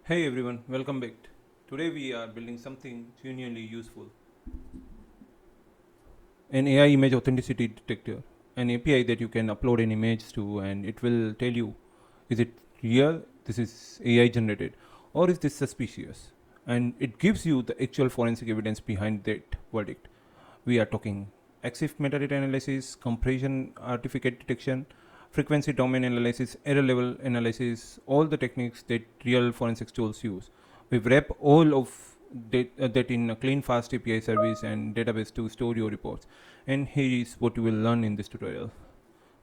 Hey everyone, welcome back. Today we are building something genuinely useful, an AI Image Authenticity Detector, an API that you can upload an image to and it will tell you is it real, this is AI generated, or is this suspicious? And it gives you the actual forensic evidence behind that verdict. We are talking EXIF metadata analysis, compression artifact detection, frequency domain analysis, error level analysis, all the techniques that real forensics tools use. We wrap all of that in a clean, fast API service and database to store your reports. And here is what you will learn in this tutorial: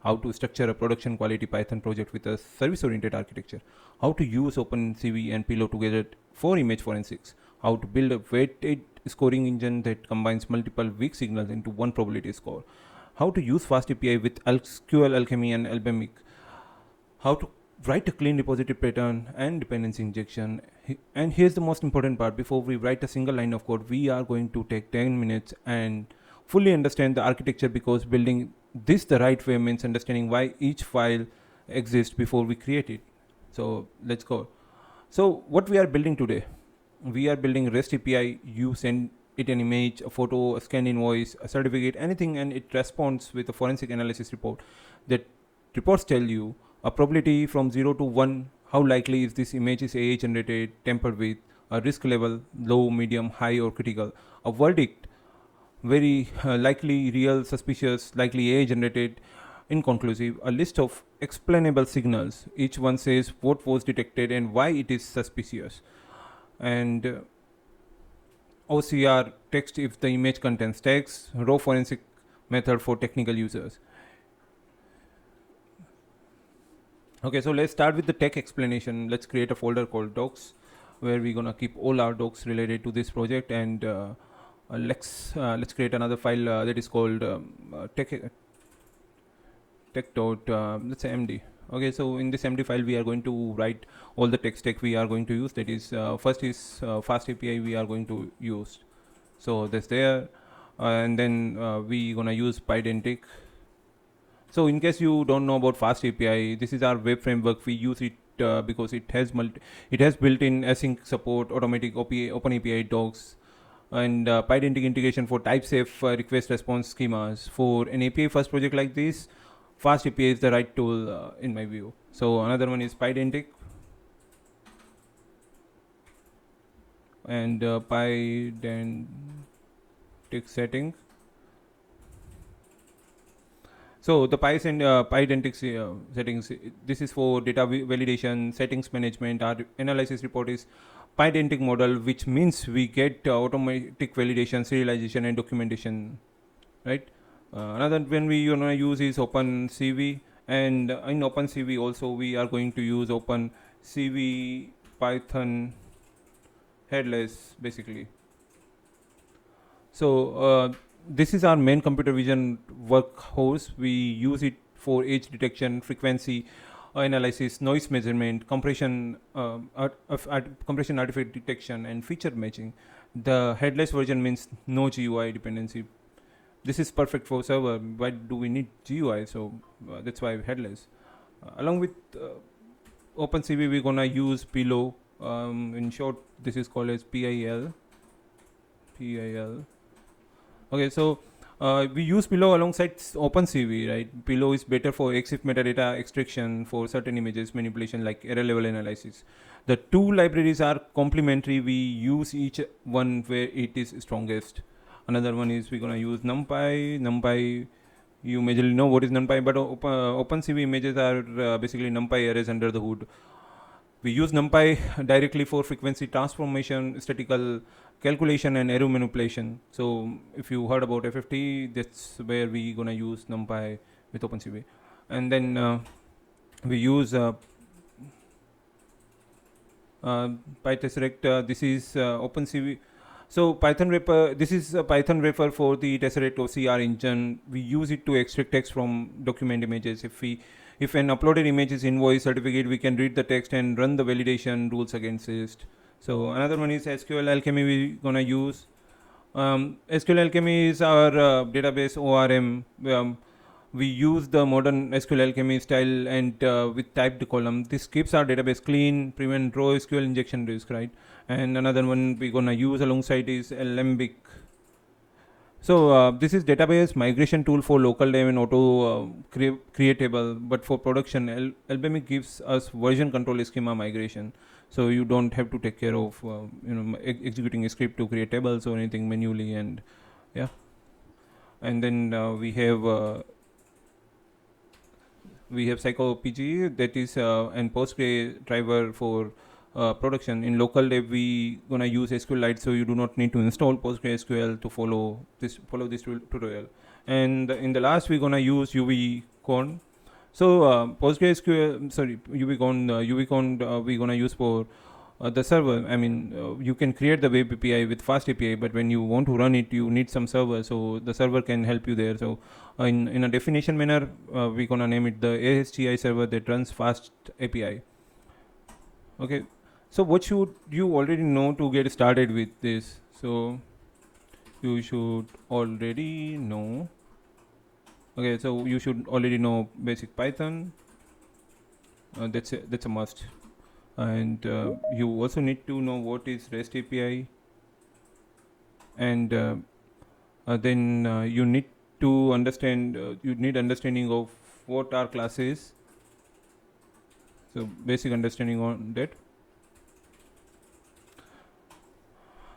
how to structure a production quality Python project with a service oriented architecture, how to use OpenCV and Pillow together for image forensics, how to build a weighted scoring engine that combines multiple weak signals into one probability score, how to use fast API with SQL Alchemy and Albemic, how to write a clean repository pattern and dependency injection. And here's the most important part: before we write a single line of code, we are going to take 10 minutes and fully understand the architecture, because building this the right way means understanding why each file exists before we create it. So let's go. So what we are building today: we are building REST API. You send it an image, a photo, a scanned invoice, a certificate, anything, and it responds with a forensic analysis report. That reports tell you a probability from 0 to 1, how likely is this image is AI generated, tampered with, a risk level, low, medium, high, or critical, a verdict, very likely, real, suspicious, likely AI generated, inconclusive, a list of explainable signals. Each one says what was detected and why it is suspicious. And OCR text if the image contains text, raw forensic method for technical users. Okay, so let's start with the tech explanation. Let's create a folder called docs where we're gonna keep all our docs related to this project, and let's create another file that is called tech dot let's say md. Okay, so in this md file we are going to write all the tech stack we are going to use. That is first is fast API we are going to use, so that's there. And then we gonna use pydantic. So in case you don't know about fast API, this is our web framework. We use it because it has built-in async support, automatic open API docs, and pydantic integration for type-safe request response schemas. For an API first project like this, fast API is the right tool in my view. So another one is pydantic, and pydantic setting. So the pydantic settings, this is for data validation, settings management. Our analysis report is pydantic model, which means we get automatic validation, serialization, and documentation, right? Another one we gonna use is OpenCV, and in OpenCV also we are going to use OpenCV Python headless basically. So this is our main computer vision workhorse. We use it for edge detection, frequency analysis, noise measurement, compression artifact detection, and feature matching. The headless version means no GUI dependency. This is perfect for server. Why do we need GUI? So that's why headless. Along with OpenCV, we're gonna use Pillow. In short, this is called as PIL. PIL. Okay, so we use Pillow alongside OpenCV, right? Pillow is better for EXIF metadata extraction for certain images manipulation like error level analysis. The two libraries are complementary. We use each one where it is strongest. Another one is we're gonna use NumPy. NumPy, you majorly know what is NumPy, but OpenCV images are basically NumPy arrays under the hood. We use NumPy directly for frequency transformation, statistical calculation, and arrow manipulation. So if you heard about FFT, that's where we gonna use NumPy with OpenCV. And then we use PyTesseract. This is OpenCV. So Python wrapper. This is a Python wrapper for the Tesseract OCR engine. We use it to extract text from document images. If an uploaded image is invoice certificate, we can read the text and run the validation rules against it. So another one is SQL Alchemy we're gonna use. SQL Alchemy is our database ORM. we use the modern SQL alchemy style and with typed column. This keeps our database clean, prevent raw SQL injection risk, right? And another one we're gonna use alongside is Alembic. So this is database migration tool for local dev and auto creatable, but for production, Albemic gives us version control schema migration. So you don't have to take care of executing a script to create tables or anything manually, and yeah. And then we have Psycho PG, that is and Postgre driver for production. In local dev, we gonna use SQLite, so you do not need to install PostgreSQL to follow this tutorial. And in the last, we're gonna use UVCon. So PostgreSQL, sorry, UVCon we're gonna use for the server. I mean, you can create the web API with fast API, but when you want to run it, you need some server. So the server can help you there. So in a definition manner, we're gonna name it the ASGI server that runs fast API. Okay. So what should you already know to get started with this? So you should already know. Okay, so you should already know basic Python. That's a must. And you also need to know what is REST API, and then you need to understand. You need understanding of what are classes. So basic understanding on that.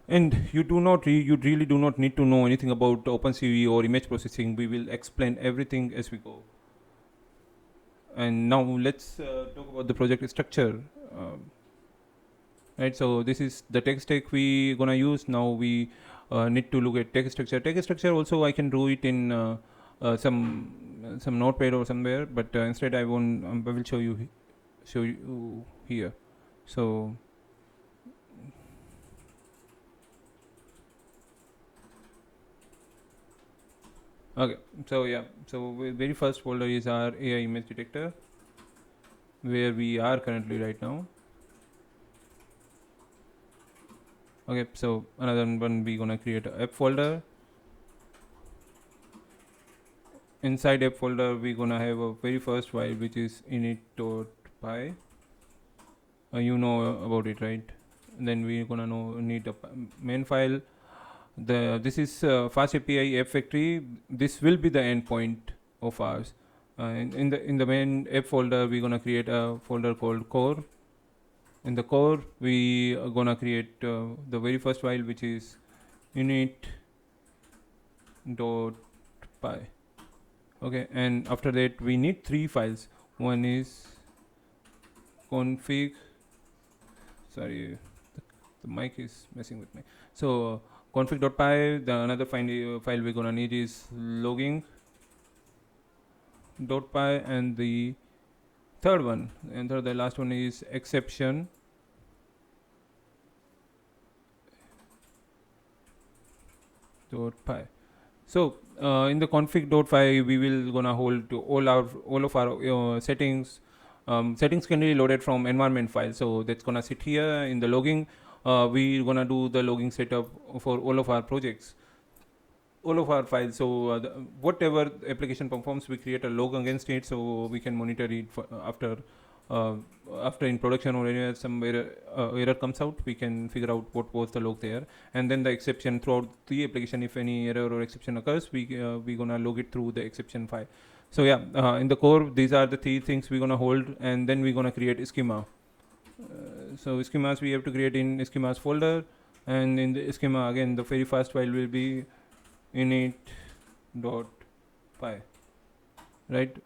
And you really do not need to know anything about OpenCV or image processing. We will explain everything as we go. And now let's talk about the project structure. Right, so this is the tech stack we gonna use. Now we need to look at tech structure. Tech structure also I can do it in some notepad or somewhere, but instead I will show you here. So okay, so yeah, so very first folder is our AI image detector, where we are currently right now. Okay, so another one, we gonna create a app folder. Inside app folder, we gonna have a very first file which is init.py. You know about it, right? And then we gonna need a main file. This is fast API app factory. This will be the endpoint of ours. In the main app folder, we're gonna create a folder called core. In the core, we are gonna create the very first file, which is init.py. Okay, and after that we need three files. One is config. Sorry, the mic is messing with me. So config.py. The another file we're gonna need is logging.py, and the third one, and the last one is exception. .py. So in the config.py, we will gonna hold to all of our settings. Settings can be loaded from environment file, so that's gonna sit here in the logging. We're gonna do the logging setup for all of our projects, all of our files. So whatever application performs, we create a log against it, so we can monitor it after in production or anywhere some error comes out, we can figure out what was the log there. And then the exception throughout the application, if any error or exception occurs, we gonna log it through the exception file. So yeah, in the core, these are the three things we're gonna hold, and then we're gonna create schema. So schemas we have to create in schemas folder, and in the schema again, the very first file will be init.py. Right?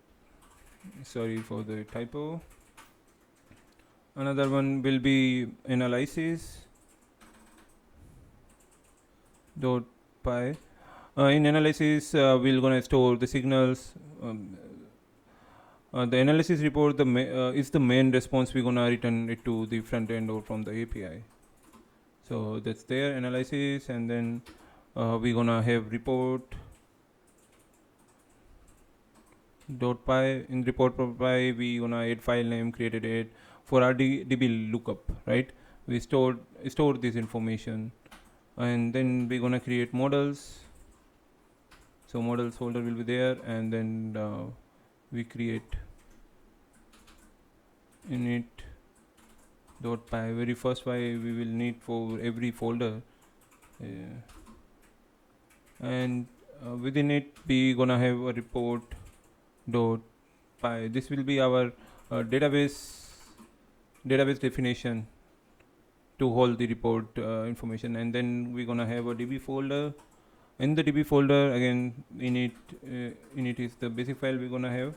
Sorry for the typo. Another one will be analysis.py. In analysis, we're gonna store the signals. The analysis report is the main response. We're gonna return it to the front end or from the API. So that's their analysis, and then we're gonna have report.py. In report.py, we gonna add file name, created it for our DB lookup, right? We store this information, and then we're gonna create models. So models folder will be there, and then we create init.py. Very first py we will need for every folder, and within it we gonna have a report dot py. This will be our database definition to hold the report information, and then we're gonna have a db folder. In the db folder again, init is the basic file we're gonna have,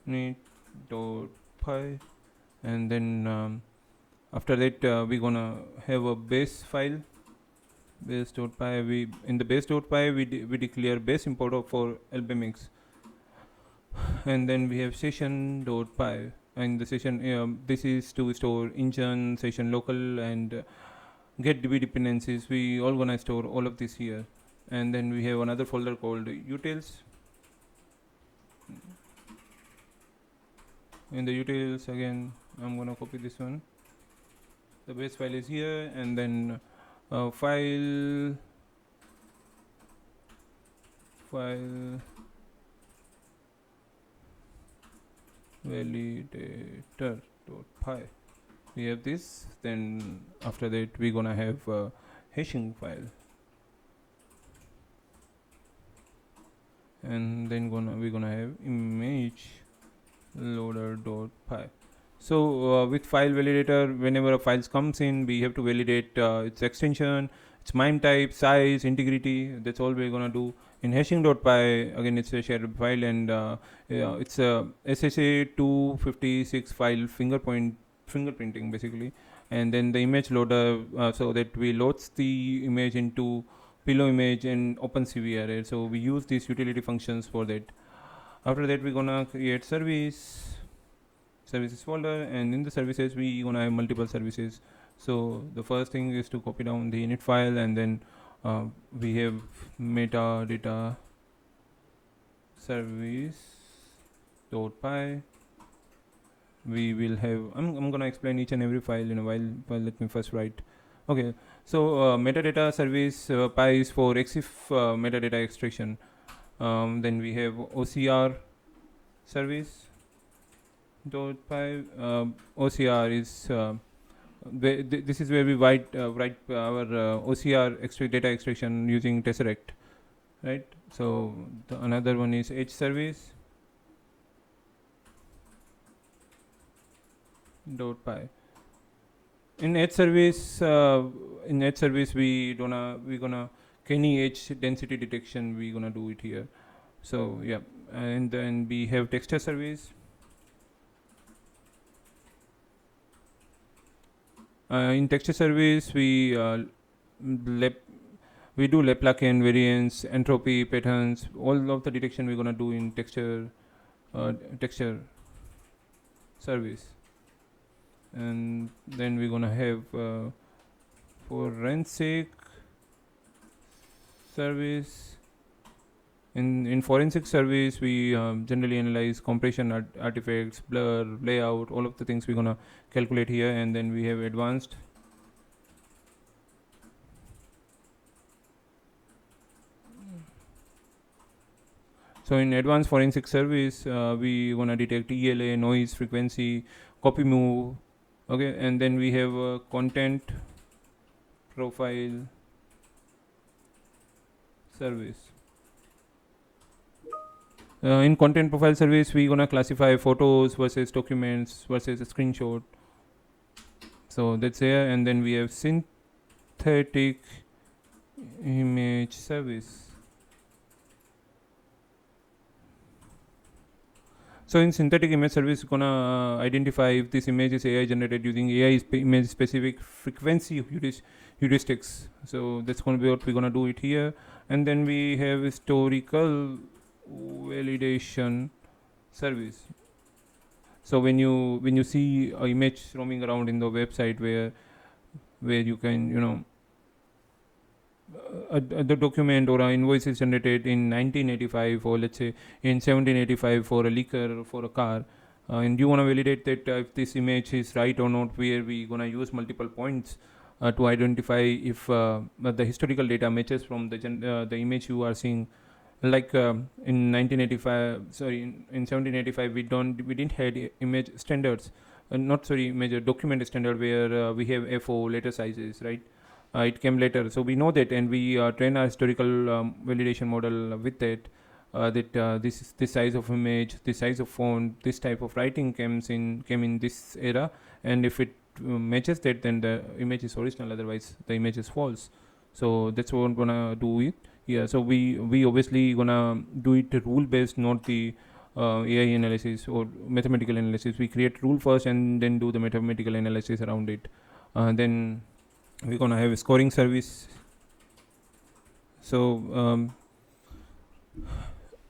init.py, and then after that we're gonna have a base file, base.py. We in the base.py we declare base importer for albmx, and then we have session.py, and the session this is to store engine, session local, and get db dependencies. We all gonna store all of this here, and then we have another folder called utils. In the utils again, I'm gonna copy this one. The base file is here, and then file validator.py. We have this. Then after that we're gonna have a hashing file, and then we're gonna have image loader.py. So with file validator, whenever a file comes in, we have to validate its extension, its MIME type, size, integrity. That's all we're gonna do. In hashing.py, again it's a shared file, and it's a SSA 256 file fingerprinting basically. And then the image loader, so that we loads the image into pillow image and OpenCV array. So we use these utility functions for that. After that we're gonna create services folder, and in the services we gonna have multiple services. So the first thing is to copy down the init file, and then we have metadata service.py. We will have I'm gonna explain each and every file in a while, but let me first write. Okay, so metadata service py is for EXIF metadata extraction. Then we have OCR service dot py. OCR is this is where we write our OCR data extraction using Tesseract, right? So another one is Edge service dot py. In Edge service we gonna Kenny edge density detection. We gonna do it here. So yeah, and then we have texture service. In texture service we do Laplacian variance, entropy, patterns. All of the detection we're gonna do in texture service. And then we're gonna have forensic service. In forensic service we generally analyze compression artifacts, blur, layout, all of the things we're gonna calculate here. And then we have advanced. So in advanced forensic service we gonna detect ELA, noise, frequency, copy move. Okay, and then we have a content profile service. In content profile service we gonna classify photos versus documents versus a screenshot. So that's here. And then we have synthetic image service. So in synthetic image service, gonna identify if this image is AI generated using AI image specific frequency heuristics. So that's gonna be what we're gonna do it here. And then we have historical validation service. So when you see an image roaming around in the website where you can the document or an invoice is generated in 1985 or let's say in 1785 for a liquor for a car, and you want to validate that if this image is right or not, where we gonna use multiple points to identify if the historical data matches from the image you are seeing like in 1985, sorry, in 1785, we didn't had image standards, not sorry, image document standard where we have A4 letter sizes, right? It came later, so we know that, and we train our historical validation model with that. That this size of image, this size of font, this type of writing came in this era, and if it matches that, then the image is original. Otherwise, the image is false. So that's what I'm gonna do it. Yeah, so we obviously gonna do it rule based, not the AI analysis or mathematical analysis. We create rule first and then do the mathematical analysis around it. Then we're gonna have a scoring service. So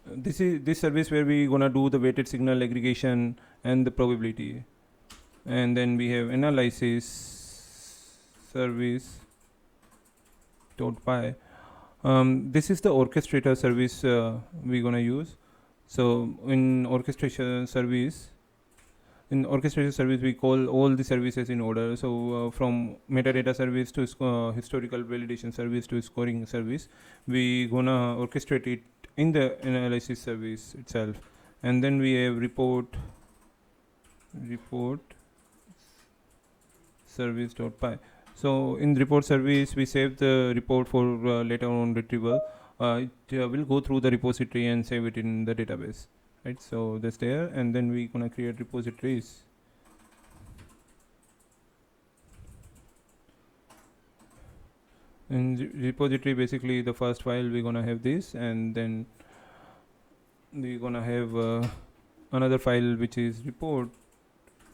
this service where we gonna do the weighted signal aggregation and the probability, and then we have analysis service dot py. This is the orchestrator service we're gonna use. So in orchestration service we call all the services in order. So from metadata service to historical validation service to scoring service, we gonna orchestrate it in the analysis service itself. And then we have report service.py. So in report service we save the report for later on retrieval. It will go through the repository and save it in the database, right? So that's there, and then we gonna create repositories. In repository, basically the first file we're gonna have this, and then we're gonna have another file which is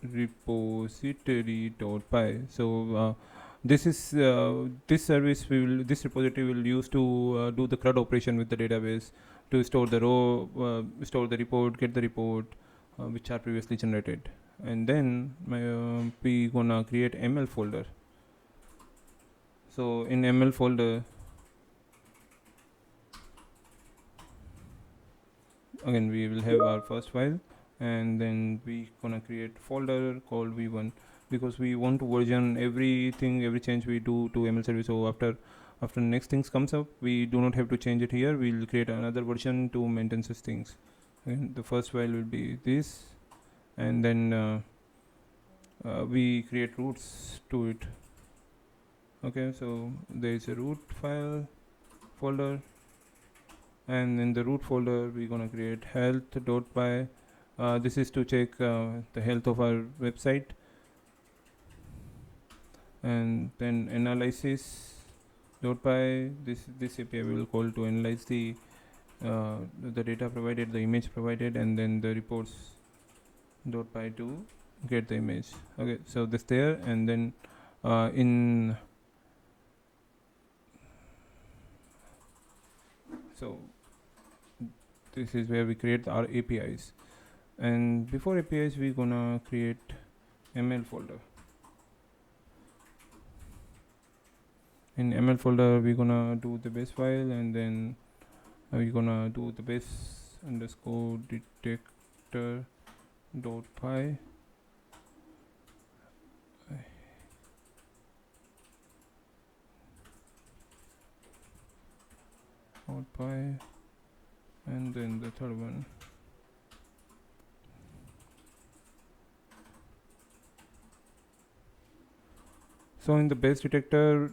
repository.py. So this is this service this repository will use to do the CRUD operation with the database to store the row, store the report, get the report which are previously generated, and then we gonna create ML folder. So in ML folder, again we will have our first file, and then we gonna create folder called v1, because we want to version everything, every change we do to ML service. So after next things comes up, we do not have to change it here. We'll create another version to maintain such things. And the first file will be this, and then we create roots to it. Okay, so there is a root file folder, and in the root folder we're gonna create health.py. This is to check the health of our website, and then analysis.py. This API we will call to analyze the data provided, the image provided, and then the reports.py to get the image. Okay, so this there, and then in so this is where we create our APIs, and before APIs we're gonna create ML folder. In ML folder we're gonna do the base file, and then we're gonna do the base underscore detector dot py. .py, and then the third one. So in the base detector,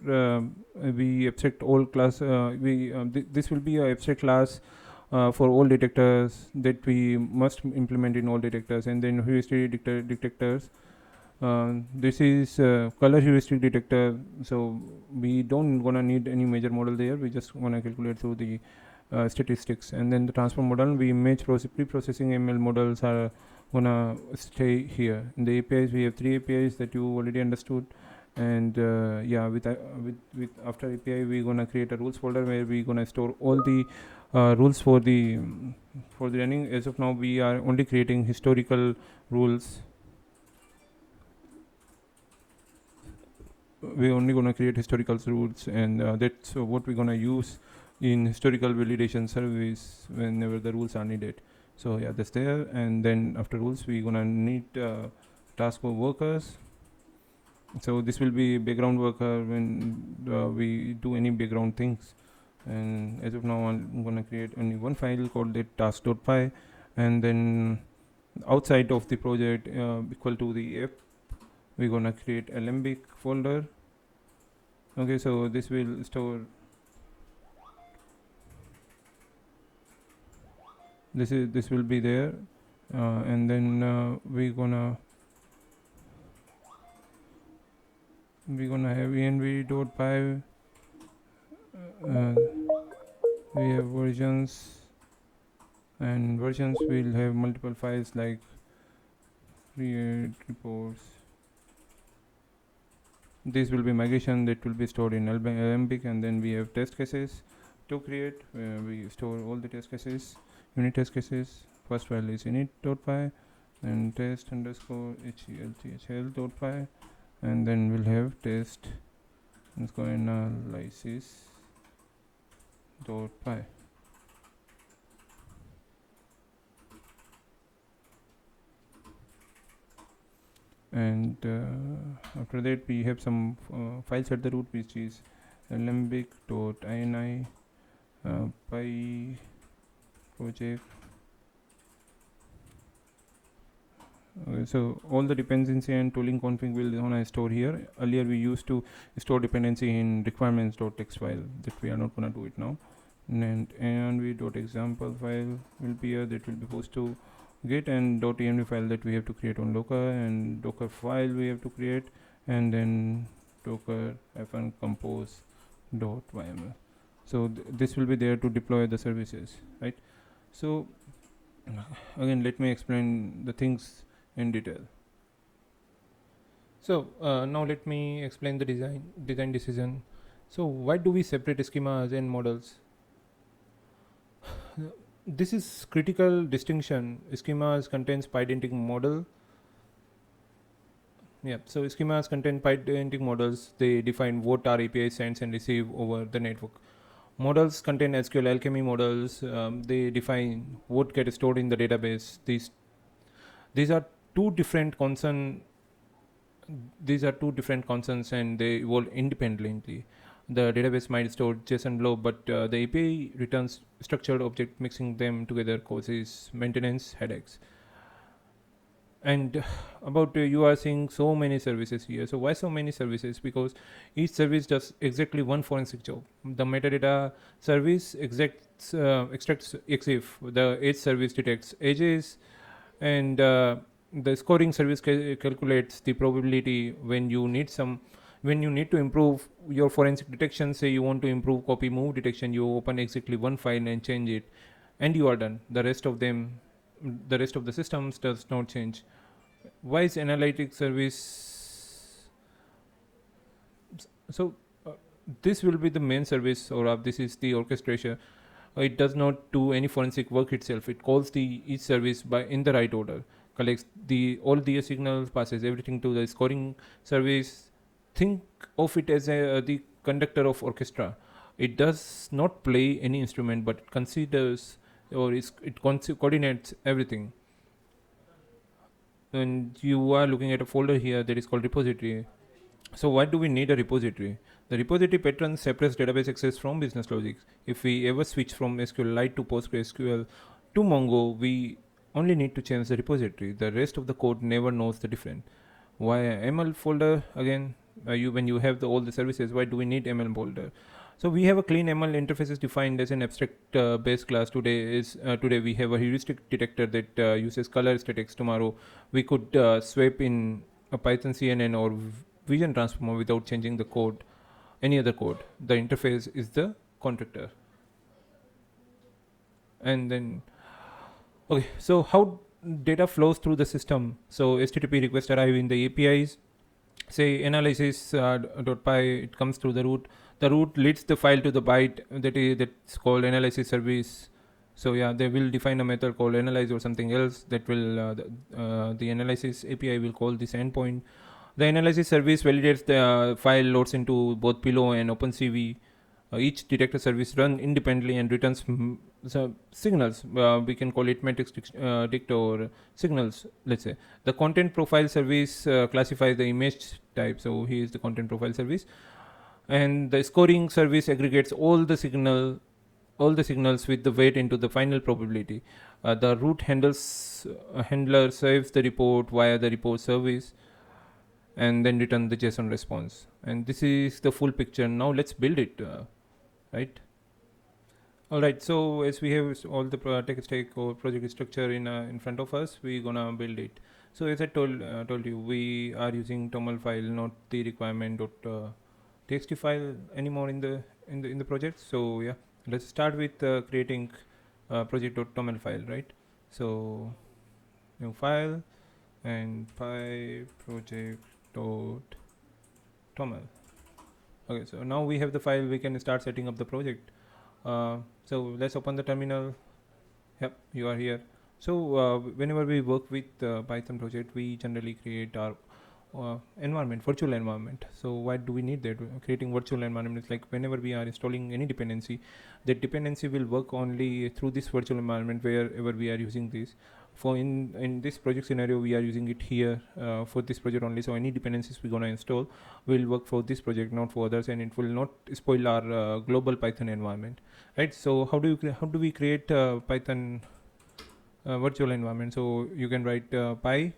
we abstract all class. This will be a abstract class for all detectors that we must implement in all detectors, and then heuristic detectors. This is color heuristic detector, so we don't gonna need any major model there. We just gonna calculate through the statistics. And then the transform model, we image pre-processing ML models are gonna stay here. In the APIs we have 3 APIs that you already understood, and yeah, with after API we gonna create a rules folder where we gonna store all the rules for the running. As of now we are only creating historical rules. We're only going to create historical rules, and that's what we're going to use in historical validation service whenever the rules are needed. So yeah, that's there. And then after rules we're going to need task for workers. So this will be background worker when we do any background things. And as of now, I'm gonna create only one file called the task.py, and then outside of the project equal to the app, we're gonna create alembic folder. Okay, so this will store, this will be there, and then we're gonna have env.py. uh, we have versions, and versions will have multiple files like create reports. This will be migration that will be stored in alembic, and then we have test cases to create. We store all the test cases, unit test cases. First file is init.py, and test underscore helthl.py, and then we'll have test underscore analysis.py. And after that, we have some files at the root, which is alembic.ini py project. Okay, so all the dependency and tooling config will gonna store here. Earlier we used to store dependency in requirements.txt file, that we are not gonna do it now. And env.example file will be here, that will be supposed to git, and .env file that we have to create on Docker, and Docker file we have to create, and then docker-compose.yml. So this will be there to deploy the services, right? So again, let me explain the things in detail. So now let me explain the design decision. So why do we separate schemas and models? This is critical distinction. Schemas contains pydentic model. Yeah, so schemas contain pydentic models. They define what our API sends and receive over the network. Models contain SQL alchemy models. They define what gets stored in the database. These are two different concerns. These are two different concerns, and they evolve independently. The database might store JSON below, but the API returns structured object. Mixing them together causes maintenance headaches. And about you are seeing so many services here. So why so many services? Because each service does exactly one forensic job. The metadata service extracts EXIF. The edge service detects edges, and the scoring service calculates the probability when you need to improve your forensic detection. Say you want to improve copy move detection, you open exactly one file and change it, and you are done. The rest of the systems does not change. Why is analytic service? So this will be the main service, or this is the orchestration. It does not do any forensic work itself. It calls each service in the right order, collects all the signals, passes everything to the scoring service. Think of it as the conductor of orchestra. It does not play any instrument, but it considers, or it coordinates everything. And you are looking at a folder here that is called repository. So why do we need a repository? The repository pattern separates database access from business logic. If we ever switch from SQLite to PostgreSQL to Mongo, we only need to change the repository. The rest of the code never knows the difference. Why ML folder? Again, when you have all the services, why do we need ML folder? So we have a clean ML interfaces defined as an abstract base class. Today we have a heuristic detector that uses color aesthetics. Tomorrow we could swap in a Python CNN or Vision transformer without changing the code, any other code. The interface is the contractor. And then, okay, so how data flows through the system? So HTTP requests arrive in the APIs. Say analysis.py, it comes through the root. The root leads the file to the byte that's called analysis service. So yeah, they will define a method called analyze or something else that will the analysis API will call this endpoint. The analysis service validates the file, loads into both Pillow and OpenCV. Each detector service run independently and returns signals. We can call it matrix dict or signals. Let's say the content profile service classifies the image type. So here is the content profile service. and the scoring service aggregates all the signals with the weight into the final probability. The root handler saves the report via the report service and then return the JSON response. And this is the full picture. Now let's build it, right? All right. So as we have all the tech stack or project structure in front of us, we're gonna build it. So as I told you, we are using toml file, not the requirement txt file anymore in the project. So yeah, let's start with creating project.toml file, right? So new file and py project.toml. Okay, so now we have the file. We can start setting up the project. So let's open the terminal. Yep, you are here. So whenever we work with Python project, we generally create our environment, virtual environment. So why do we need that? Creating virtual environment is like whenever we are installing any dependency, that dependency will work only through this virtual environment wherever we are using this. For in this project scenario, we are using it here for this project only. So any dependencies we're gonna install will work for this project, not for others, and it will not spoil our global Python environment, right? So how do we create Python virtual environment? So you can write py.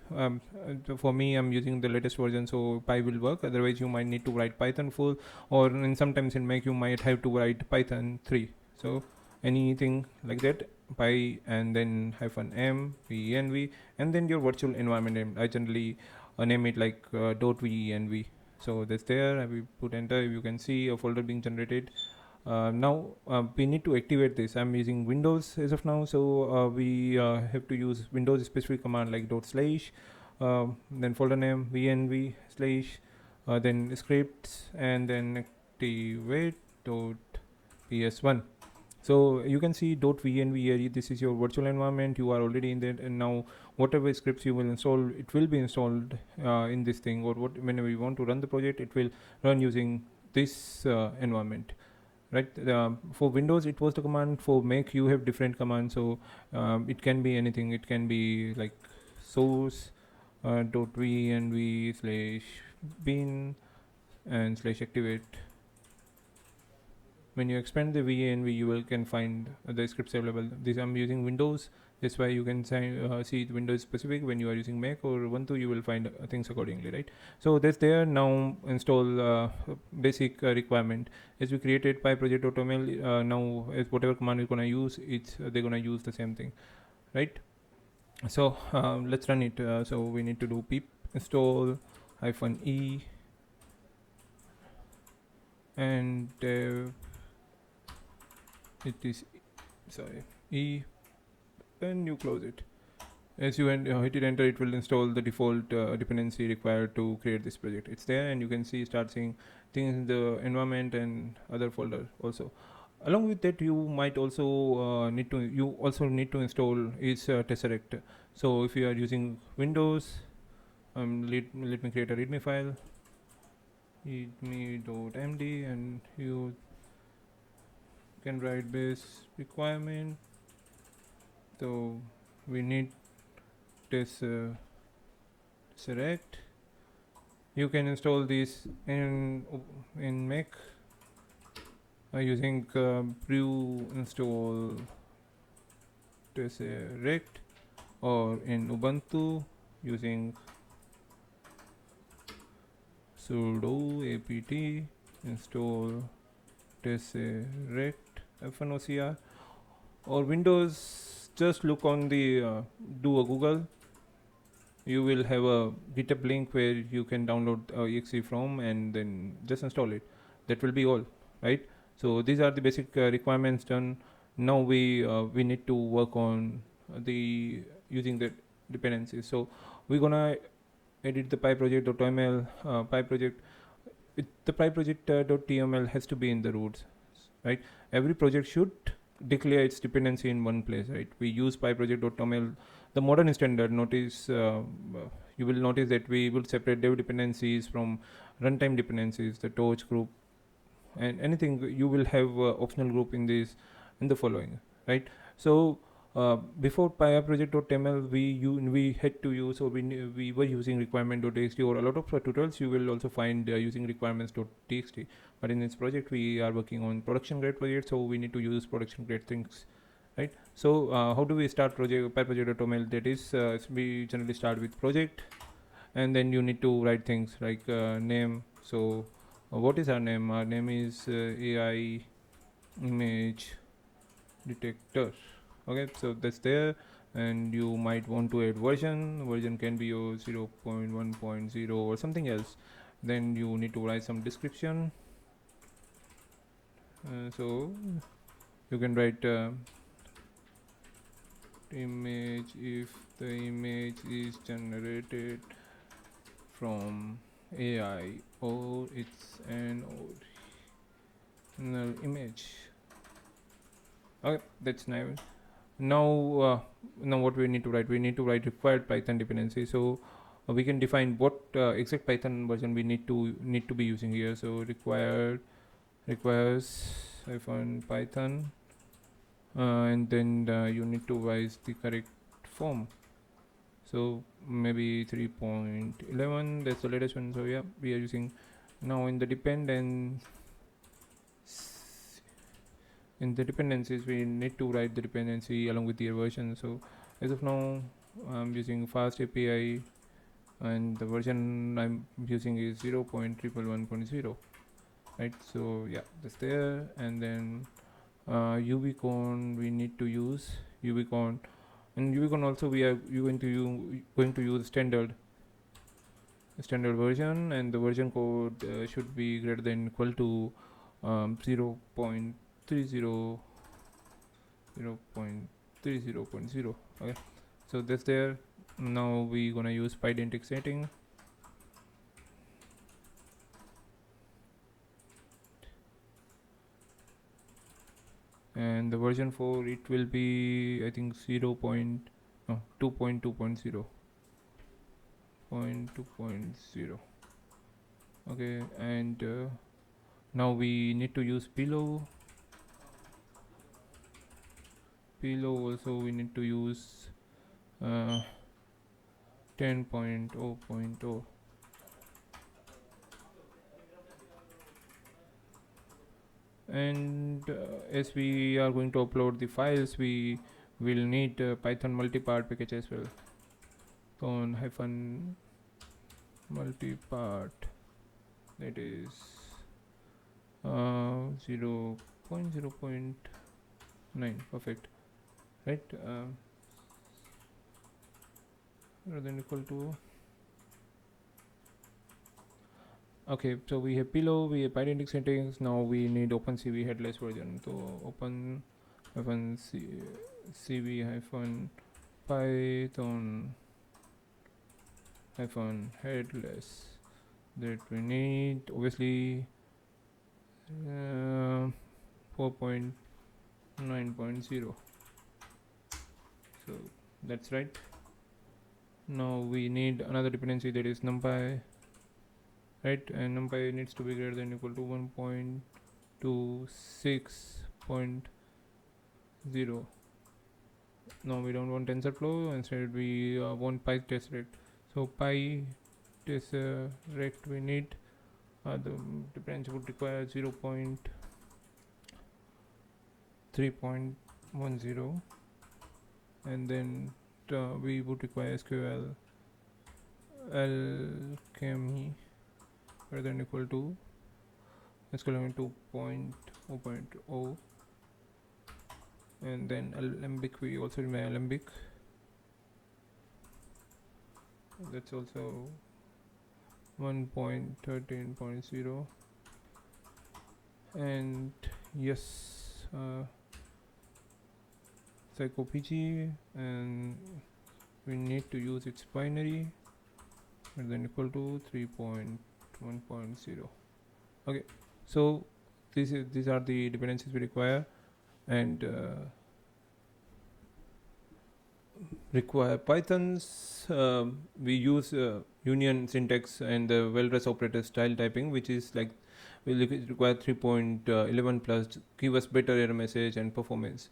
For me, I'm using the latest version, so py will work. Otherwise you might need to write python full, or in sometimes in make you might have to write python 3. So anything like that, py and then -m venv, and then your virtual environment name. I generally name it like .venv. So that's there. I will put enter. You can see a folder being generated. Now we need to activate this. I'm using Windows as of now, so we have to use Windows specific command like /, then folder name venv / then scripts, and then activate .ps1. So you can see .venv here. This is your virtual environment. You are already in there, and now whatever scripts you will install, it will be installed in this thing, or whenever you want to run the project, it will run using this environment, right? For Windows it was the command. For Mac you have different commands. So it can be anything. It can be like source .venv / bin and /activate. When you expand the venv, you will can find the scripts available. This I'm using Windows, that's why you can see the Windows specific. When you are using Mac or Ubuntu, you will find things accordingly, right? So that's there. Now install basic requirement. As we created py project.toml, now as whatever command is gonna use, it's they're gonna use the same thing, right? So let's run it. So we need to do pip install -e and it is sorry e, and you close it. As you hit it enter, it will install the default dependency required to create this project. It's there, and you can start seeing things in the environment and other folder also. Along with that, you might also need to install is Tesseract. So if you are using Windows, let me create a readme file, readme.md, and you can write base requirement. So we need Tesseract. You can install this in Mac using brew install Tesseract, or in Ubuntu using sudo apt install Tesseract -ocr, or Windows, just look on the do a Google. You will have a GitHub link where you can download exe from, and then just install it. That will be all, right? So these are the basic requirements done. Now we need to work on the using the dependencies. So we're gonna edit the pyproject.toml pyproject. The pyproject.tml has to be in the roots, right? Every project should declare its dependency in one place, right? We use pyproject.toml, the modern standard. Notice you will notice that we will separate dev dependencies from runtime dependencies, the torch group, and anything. You will have optional group in the following, right? So Before pyproject.ml, we had to use, or we were using requirement.txt, or a lot of tutorials you will also find using requirements.txt. But in this project, we are working on production grade project, so we need to use production grade things, right? So how do we start project pyproject.ml? That is, we generally start with project, and then you need to write things like name. So what is our name? Our name is AI Image Detector. Okay, so that's there, and you might want to add version can be your 0.1.0 or something else. Then you need to write some description. So you can write image if the image is generated from AI or it's an original image. Okay, that's nice. Now what we need to write, required Python dependency. So we can define what exact Python version we need to be using here. So requires hyphen Python, and then you need to write the correct form. So maybe 3.11, that's the latest one. So yeah, we are using now in the dependencies. We need to write the dependency along with the version. So as of now, I'm using fast API, and the version I'm using is 0.111.0, right? So yeah, that's there. And then UVCon, we need to use UVCon, and UVCon also we are going to use standard version, and the version code should be greater than equal to 0.30 0.30.0. Okay, so that's there. Now we gonna use pydentic setting, and the version for it will be, I think, 2.2.0. Okay, and now we need to use pillow also. We need to use 10.0.0. And as we are going to upload the files, we will need Python multipart package as well. On hyphen multipart, that is 0.0.9. Perfect, right? Rather than equal to. Okay, so we have pillow, we have pydentic settings. Now we need OpenCV headless version. So open hyphen cv hyphen python hyphen headless, that we need obviously 4.9.0. so that's right. Now we need another dependency, that is NumPy, right? And NumPy needs to be greater than equal to 1.26.0. Now we don't want TensorFlow, instead we want PyTestRect. So PyTestRect we need, the dependency would require 0.3.10, and then we would require SQL alchemy greater than equal to SQL 2.0.0, and then Alembic, we also require Alembic, that's also 1.13.0. and yes, PsychoPG, and we need to use its binary and then equal to 3.1.0. okay, so these are the dependencies we require, and require Pythons. We use union syntax and the well-dressed operator style typing, which is like we require 3.11 plus, give us better error message and performance.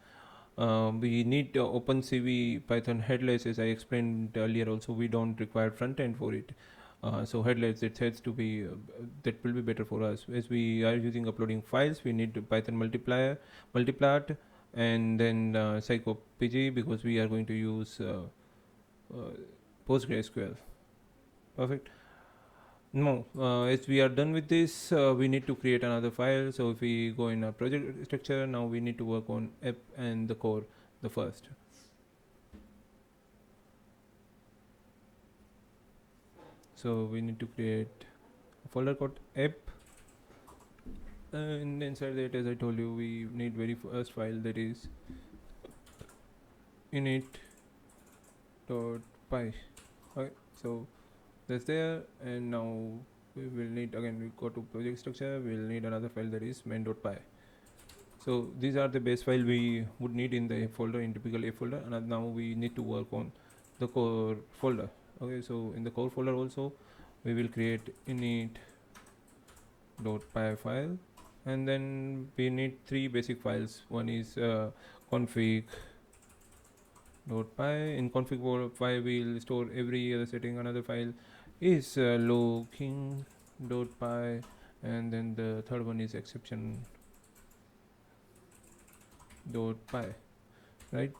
We need OpenCV Python headless, as I explained earlier. Also, we don't require front end for it. So headless, it has to be that will be better for us. As we are using uploading files, we need Python multiplat, and then psychopg, because we are going to use uh, PostgreSQL. Perfect. No, as we are done with this, we need to create another file. So if we go in our project structure, now we need to work on app and the core, the first. So we need to create a folder called app, and inside that, as I told you, we need very first file, that is init.py. Okay, so that's there, and now we will need, again, we go to project structure, we will need another file, that is main.py. So these are the base file we would need in the folder, in typical A folder, and now we need to work on the core folder. Okay, so in the core folder also we will create init.py file, and then we need three basic files. One is config.py. In config.py we will store every other setting. Another file is logging.py, and then the third one is exception.py. Right,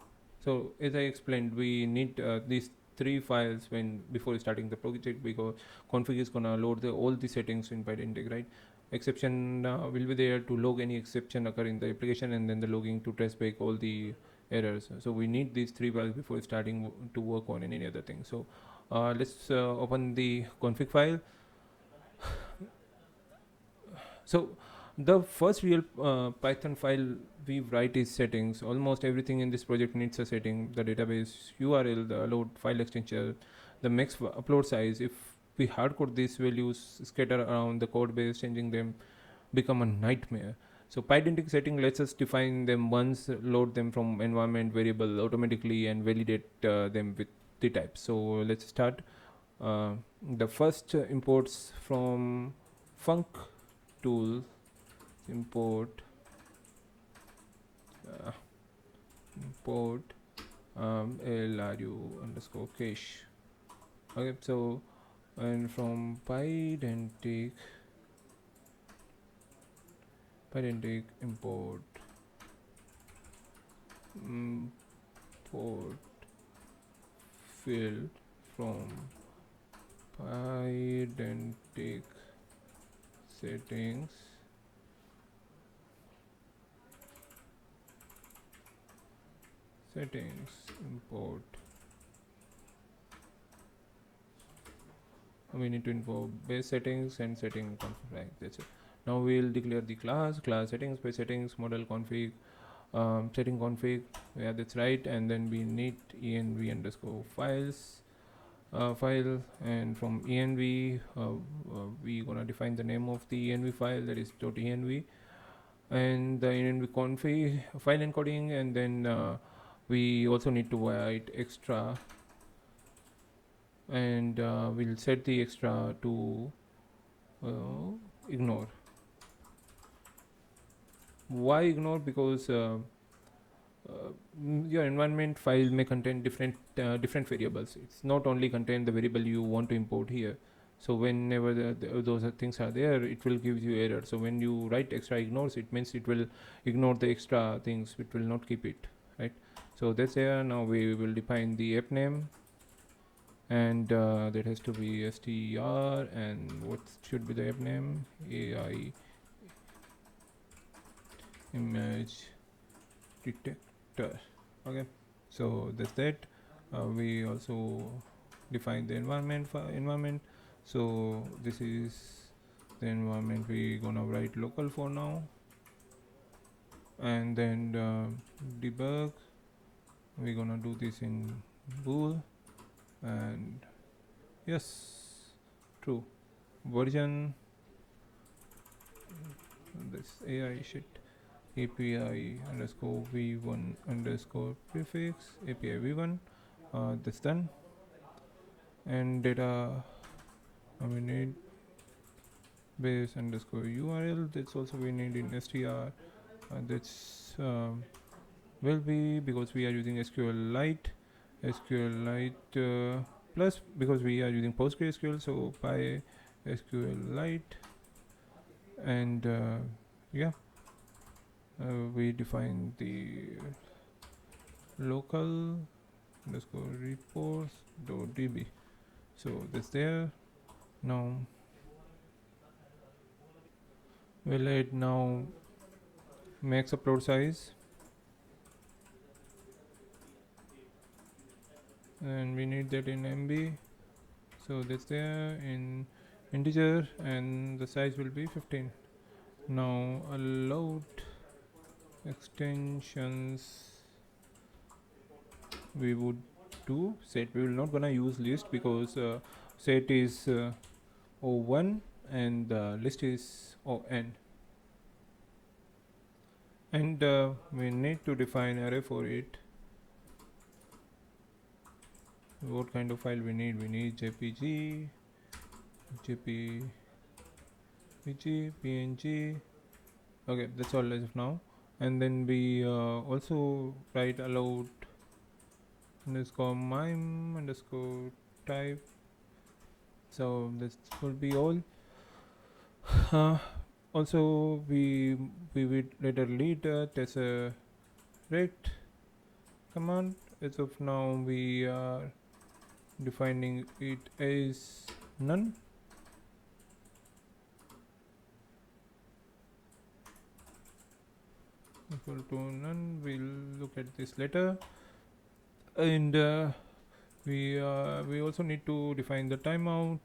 so as I explained, we need these three files when before starting the project, because config is gonna load all the settings in Python, right? Exception will be there to log any exception occur in the application, and then the logging to trace back all the errors. So we need these three files before starting to work on any other thing. So let's open the config file. So the first real Python file we write is settings. Almost everything in this project needs a setting: the database URL, the load file extension, the max upload size. If we hardcode these values scatter around the code base, changing them become a nightmare. So pydantic setting lets us define them once, load them from environment variable automatically, and validate them with the types. So let's start. The first imports from func tool, import uh, import LRU underscore cache. Okay, so and from pydantic import import field from pydantic settings import. We need to import base settings and setting config, right? That's it. Now we'll declare the class settings, base settings, model config, setting config. Yeah, that's right. And then we need env underscore files file, and from env we gonna define the name of the env file, that is .env, and the env config file encoding, and then we also need to write extra, and we'll set the extra to ignore. Why ignore? Because your environment file may contain different variables. It's not only contain the variable you want to import here. So whenever those things are there, it will give you error. So when you write extra ignores, it means it will ignore the extra things. It will not keep it, right? So that's there. Now we will define the app name, and that has to be str, and what should be the app name? AI Image Detector. Okay, so that's that. We also define the environment. So this is the environment we gonna write local for now, and then debug, we gonna do this in bool, and yes, true. Version, this AI shit, API underscore v1 underscore prefix, API v1, that's done. And data, we need base underscore URL, that's also we need in str, that's will be, because we are using SQLite plus, because we are using PostgreSQL, so by SQLite. And yeah, we define the local underscore reports dot db. So that's there. Now we'll add now max upload size, and we need that in MB. So that's there in integer, and the size will be 15. Now allowed extensions, we would do set. We will not gonna use list, because set is O1 and list is ON. And we need to define array for it. What kind of file we need? We need JPG, PNG. Okay, that's all as of now. And then we also write allowed underscore mime underscore type. So this will be all. Also, we would later lead as a rect command. As of now, we are defining it as none. Equal to none. We'll look at this later. And we also need to define the timeout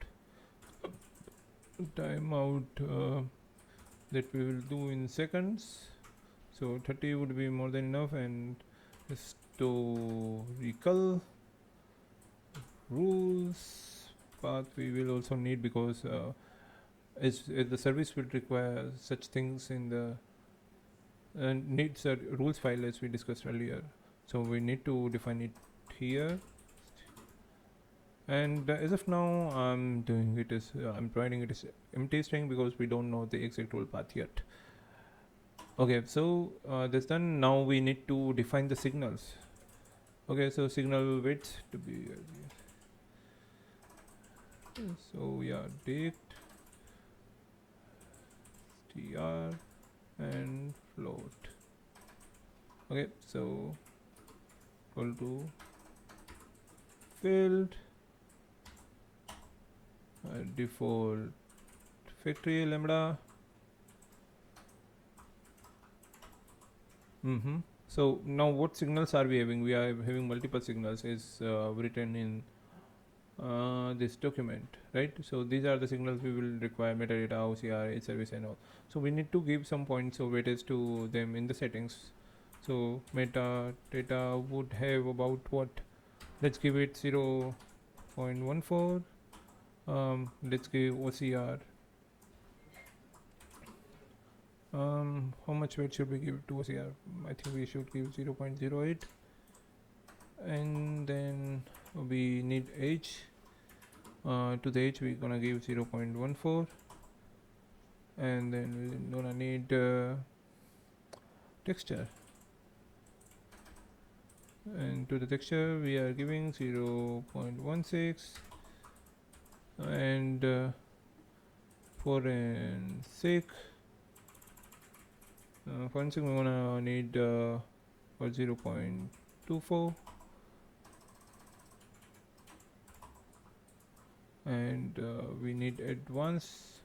that we will do in seconds. So 30 would be more than enough. And historical rules path we will also need, because as the service will require such things in the needs a rules file, as we discussed earlier. So we need to define it here. And as of now, I'm doing it as I'm providing it as empty string, because we don't know the exact rule path yet. Okay, so that's done. Now we need to define the signals. Okay, so signal width to be so yeah, dict str and float. Okay, so equal to field default factory lambda. So now what signals are we having? We are having multiple signals, is written in this document, right? So these are the signals we will require: metadata, OCR, edge service, and all. So we need to give some points of weightage to them in the settings. So metadata would have about what? Let's give it 0.14. Let's give OCR. How much weight should we give to OCR? I think we should give 0.08. And then we need edge. To the edge we're gonna give 0.14. And then we're gonna need texture. And to the texture we are giving 0.16. And forensic we're gonna need for 0.24. And we need advanced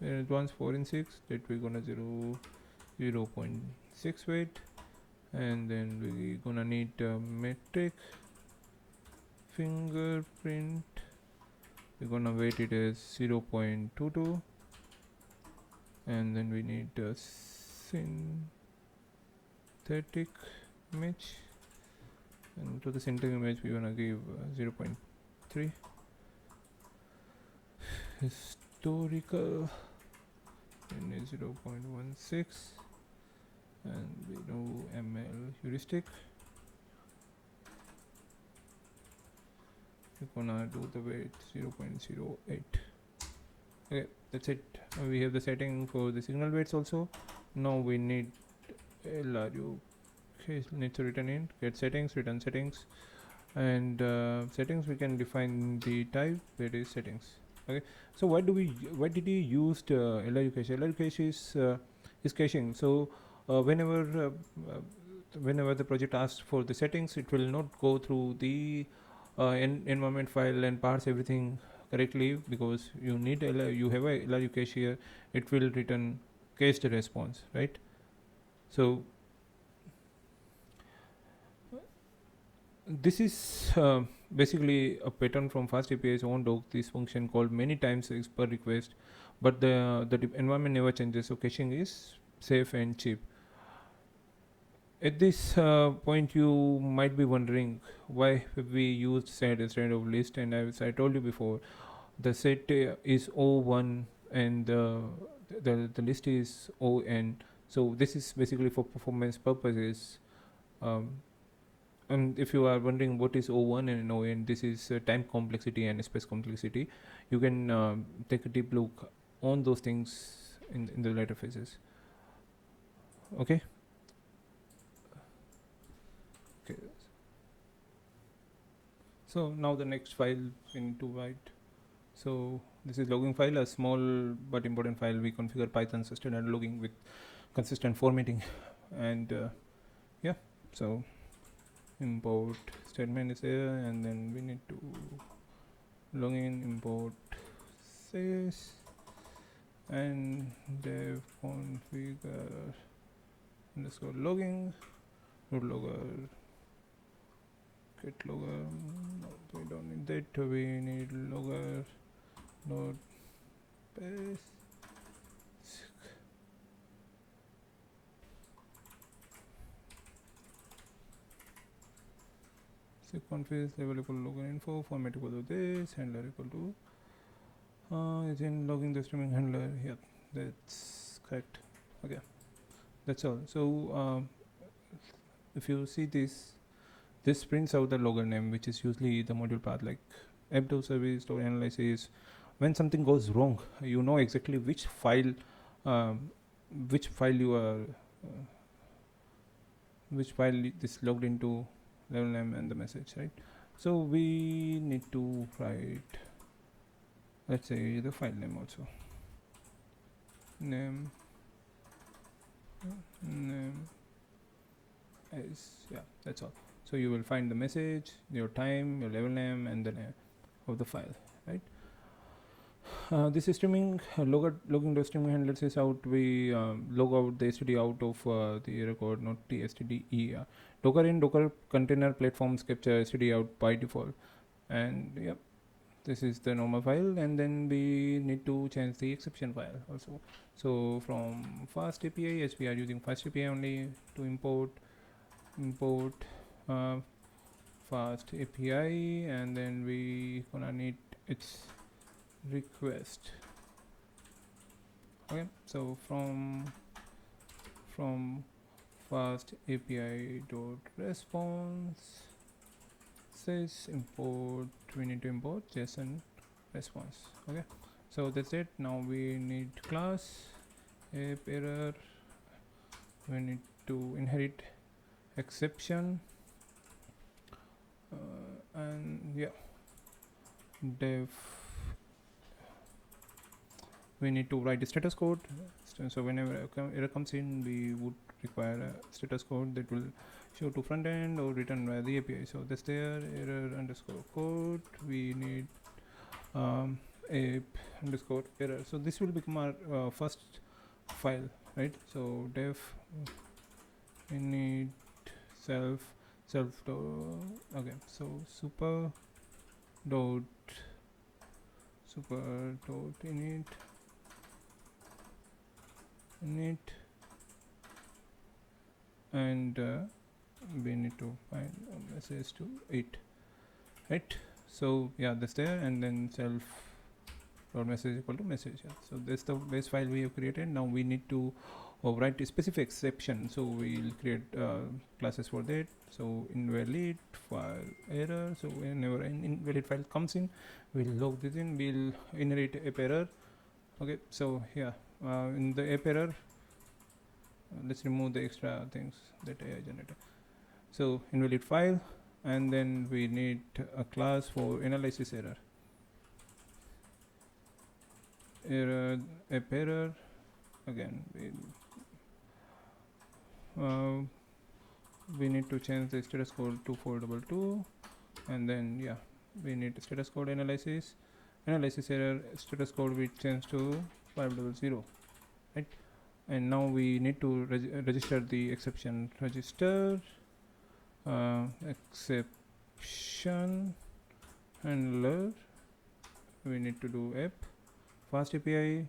advanced forensics, that we're gonna 0.6 weight. And then we're gonna need metric fingerprint. We're gonna weight it as 0.22. And then we need synthetic image, and to the synthetic image we're gonna give 0.3. Historical and 0.16. and we do ML heuristic. We're gonna do the weight 0.08. Okay, that's it. We have the setting for the signal weights also. Now we need LRU. Okay, needs to return in get settings, return settings, and settings we can define the type. That is settings. Okay, so why did you use LRU cache? LRU cache is caching. So uh, whenever the project asks for the settings, it will not go through the environment file and parse everything correctly, because you need you have a LRU cache here. It will return cached response, right? So this is basically a pattern from fast API's own doc. This function called many times per request, but the environment never changes. So caching is safe and cheap. At this point, you might be wondering why we used set instead of list. And as I told you before, the set is O1 and the list is ON. So this is basically for performance purposes. Um, and if you are wondering what is O1 and ON, this is time complexity and space complexity. You can take a deep look on those things in the later phases. Okay. Okay. So now the next file we need to write. So this is logging file, a small but important file. We configure Python sustained logging with consistent formatting, and yeah. So import statement is there, and then we need to login import sys and dev configure underscore logging root logger get logger. No, we don't need that. We need logger node paste config level equal login info format equal to this handler equal to is in logging the streaming handler. Yep, that's correct. Okay, that's all. So if you see this prints out the logger name, which is usually the module path, like app service story analysis. When something goes wrong, you know exactly um, which file you are which file is logged into level name and the message, right? So we need to write, let's say, the file name also. Name is, yeah, that's all. So you will find the message, your time, your level name, and the name of the file, right? This is streaming logging the streaming handlers is out. We log out the std out of the record, not the std. Docker in Docker container platforms capture std out by default, and yep, this is the normal file. And then we need to change the exception file also. So from fast API, as we are using fast API only, to import uh, fast API, and then we gonna need its request. Okay, so from fast API dot response says import, we need to import JSON response. Okay, so that's it. Now we need class app error. We need to inherit exception, and yeah, dev. We need to write a status code. So whenever error comes in, we would require a status code that will show to front end or return via the API. So that's there, error underscore code. We need app underscore error. So this will become our first file, right? So dev init self okay, so super dot init and we need to find a message to it, right? So yeah, that's there. And then self dot message equal to message. Yeah, so that's the base file we have created. Now we need to write a specific exception, so we'll create classes for that. So invalid file error. So whenever an invalid file comes in, we'll log this in. We'll inherit app error Okay, so yeah, in the app error, let's remove the extra things that AI generated. So invalid file, and then we need a class for analysis error. Error, app error. Again, we need to change the status code to 422, and then yeah, we need status code analysis error status code we change to 500, right? And now we need to register the exception. Register exception handler. We need to do app fast API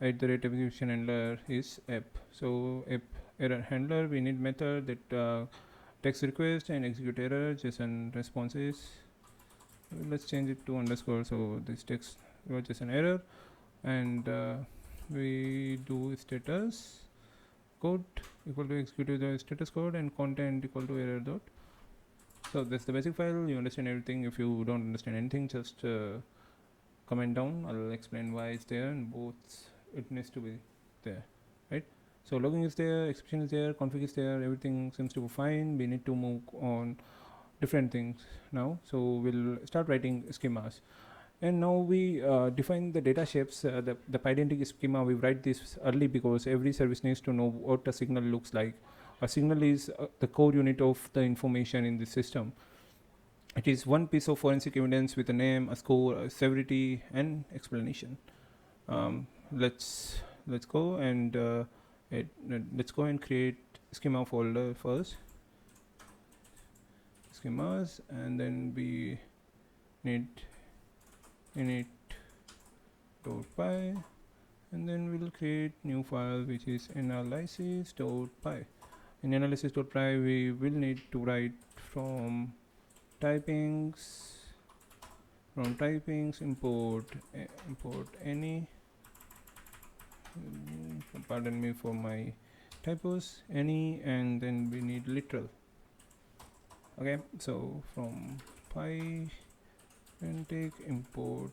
at the rate execution handler is app. So app error handler, we need method that takes request and execute error JSON responses. Let's change it to underscore, so this takes JSON error, and we do status code equal to execute the status code and content equal to error dot. So that's the basic file. You understand everything. If you don't understand anything, just comment down. I'll explain why it's there, and both it needs to be there, right? So logging is there, exception is there, config is there, everything seems to be fine. We need to move on different things now. So we'll start writing schemas, and now we define the data shapes. The pydantic schema, we write this early because every service needs to know what a signal looks like. A signal is the core unit of the information in the system. It is one piece of forensic evidence with a name, a score, a severity, and explanation. Let's go and let's go and create schema folder first. Schemas, and then we need init.py, and then we'll create new file which is analysis.py. In analysis.py we will need to write from typings import any, pardon me for my typos, any, and then we need literal. Okay, so from py and take import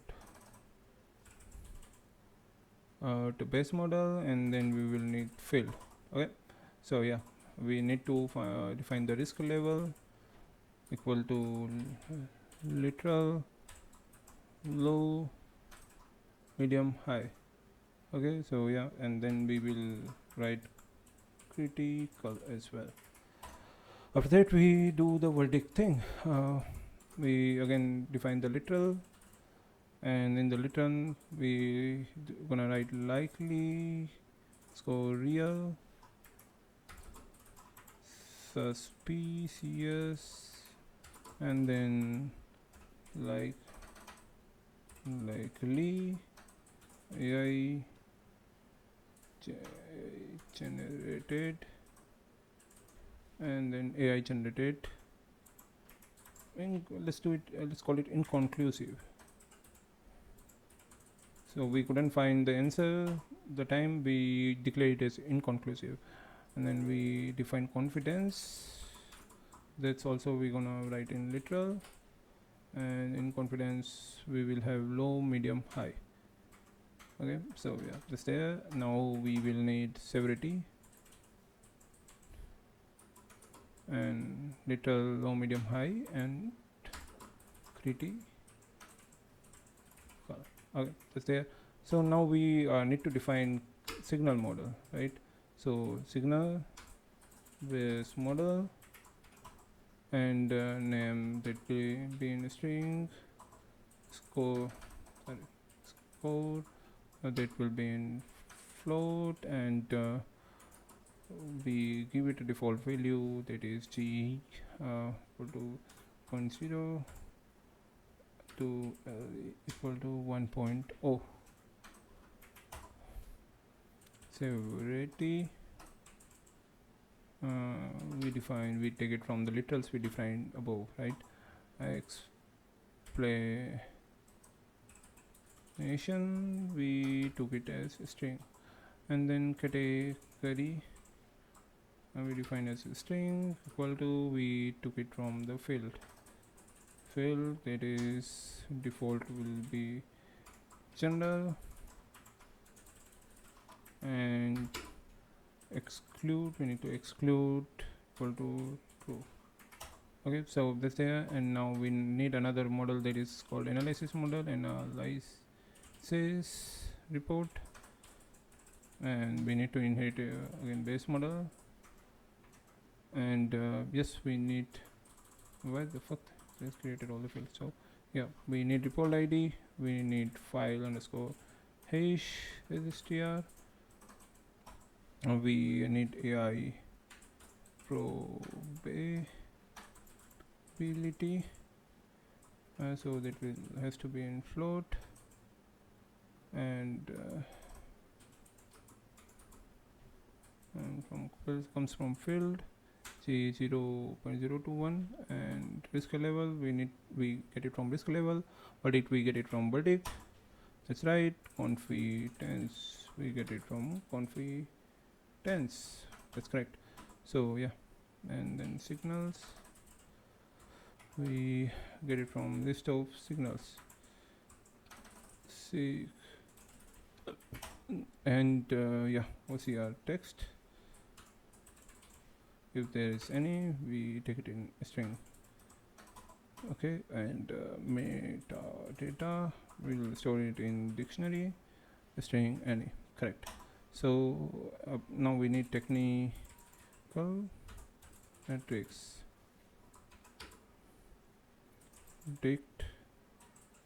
to base model, and then we will need field. Okay, so yeah, we need to define the risk level equal to literal, low, medium, high. Okay, so yeah, and then we will write critical as well. After that we do the verdict thing. We again define the literal, and in the literal we gonna write likely, score real, suspicious, and then likely, AI generated, and then AI generated, and let's do it, let's call it inconclusive. So we couldn't find the answer the time, we declare it as inconclusive, and then we define confidence. That's also we're gonna write in literal, and in confidence we will have low, medium, high. Okay, so yeah, that's there. Now we will need severity, and literal, low, medium, high, and critical. Okay, that's there. So now we need to define signal model, right? So signal base model, and name that will be in a string, score that will be in float, and we give it a default value that is g equal to 0.0 to equal to 1.0. Severity, we take it from the literals we defined above, right? Explanation, we took it as a string, and then category we define as a string equal to, we took it from the field that is default will be gender, and exclude, we need to exclude equal to true. Okay, so this there, and now we need another model that is called analysis model, analysis report, and we need to inherit again base model, and yes, we need, why the fuck just created all the fields. So yeah, we need report id, we need file underscore hash str, we need AI probability, so that will has to be in float, and from comes from field c 0.021, and risk level we get it from risk level, verdict we get it from verdict, that's right, confidence we get it from confidence, that's correct. So yeah, and then signals we get it from list of signals. See, and yeah, OCR text, if there is any we take it in string. Okay, and metadata we'll store it in dictionary string any, correct. So now we need technical matrix dict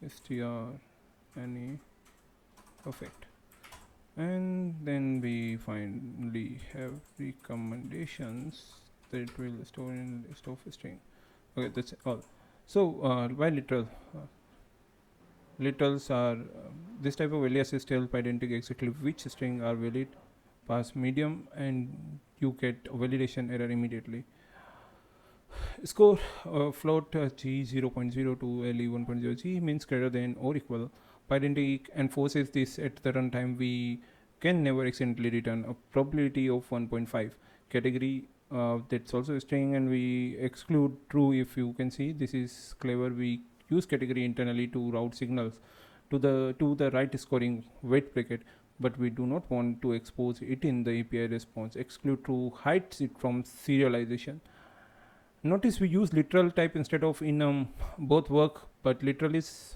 str any, perfect. And then we finally have recommendations that will store in list of string. Okay, that's all. So why literals are this type of alias is to help identify exactly which string are valid, pass medium, and you get a validation error immediately. Score float g 0.02 le 1.0 g means greater than or equal. Pydantic enforces this at the runtime. We can never accidentally return a probability of 1.5 category. That's also a string, and we exclude true. If you can see, this is clever. We use category internally to route signals to the right scoring weight bracket, but we do not want to expose it in the API response. Exclude true hides it from serialization. Notice we use literal type instead of enum. Both work, but literal is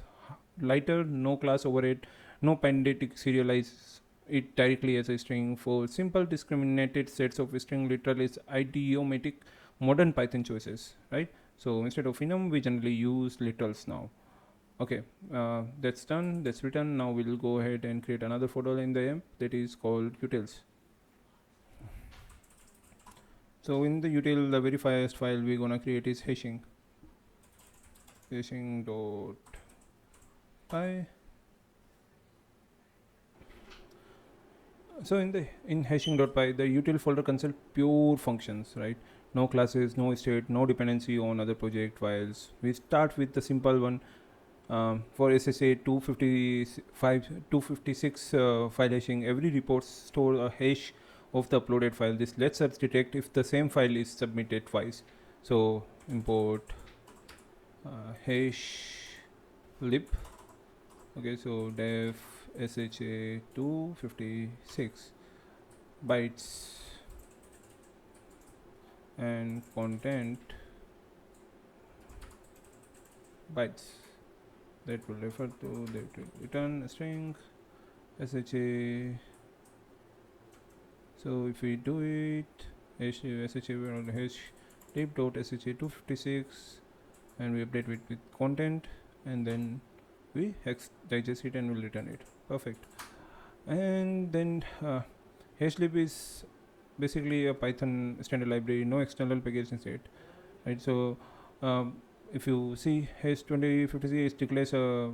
lighter, no class overhead, no pedantic serialize it directly as a string. For simple discriminated sets of string, literal is idiomatic modern Python choices, right? So instead of enum, we generally use literals now. Okay, that's done, that's written. Now we'll go ahead and create another folder in the emp that is called utils. So in the util, the very first file we're gonna create is hashing dot py. So in hashing.py, the util folder contains pure functions, right? No classes, no state, no dependency on other project files. We start with the simple one. For SSA 256 file hashing, every report stores a hash of the uploaded file. This lets us detect if the same file is submitted twice. So import hash lib. Okay, so def SHA 256 bytes and content bytes, that will refer to, that will return a string SHA. So if we do it SHA on hash lib dot SHA 256 and we update it with content, and then we hex digest it and we'll return it, perfect. And then hashlib is basically a Python standard library, no external package inside, right? So if you see hash 2056 declares a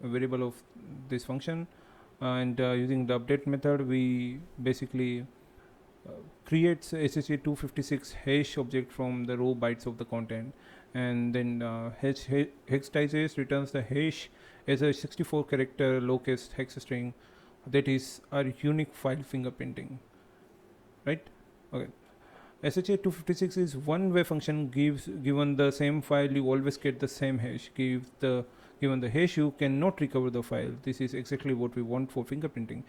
variable of this function, and using the update method we basically creates SHA 256 hash object from the raw bytes of the content, and then hex digest returns the hash as a 64 character low-case hex string that is our unique file fingerprinting, right? Okay, SHA 256 is one way function. Given the same file you always get the same hash. Given the hash you cannot recover the file. This is exactly what we want for fingerprinting.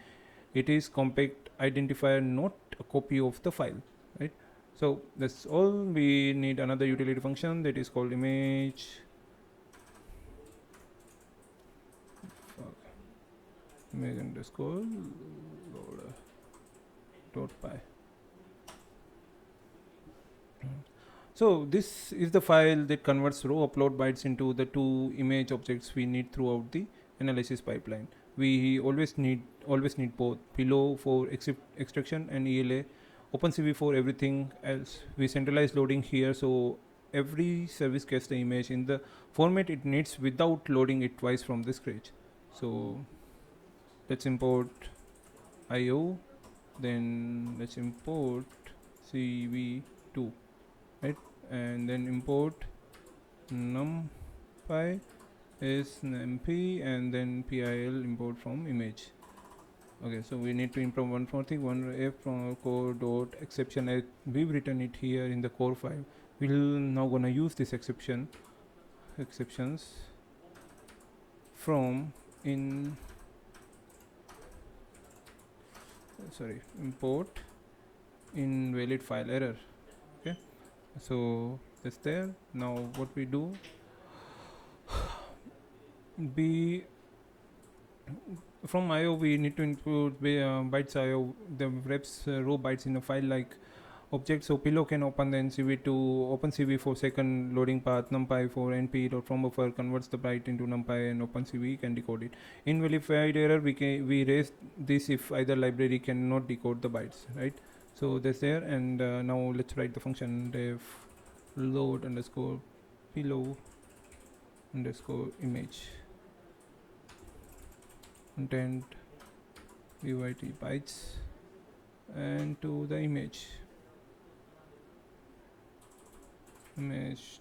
it is compact identifier, not a copy of the file, right? So that's all. We need another utility function that is called image underscore loader dot py. So this is the file that converts raw upload bytes into the two image objects we need throughout the analysis pipeline. We always need both Pillow for extraction and ELA, OpenCV for everything else. We centralize loading here, so every service gets the image in the format it needs without loading it twice from the scratch. So let's import IO, then let's import CV2, right? And then import NumPy is NumPy, and then PIL import from image. Okay, so we need to import one more thing, one f from core dot exception. We've written it here in the core file. We'll now gonna use this exceptions from in import invalid file error. Okay, so that's there. Now what we do, we from IO we need to include bytes IO, the reps row bytes in a file like object. So Pillow can open the NCV to OpenCV for second loading path, NumPy for NP dot from buffer converts the byte into NumPy, and OpenCV can decode it. In verified error, we raise this if either library cannot decode the bytes, right? So that's there. And now let's write the function def load underscore Pillow underscore image content vyt bytes and to the image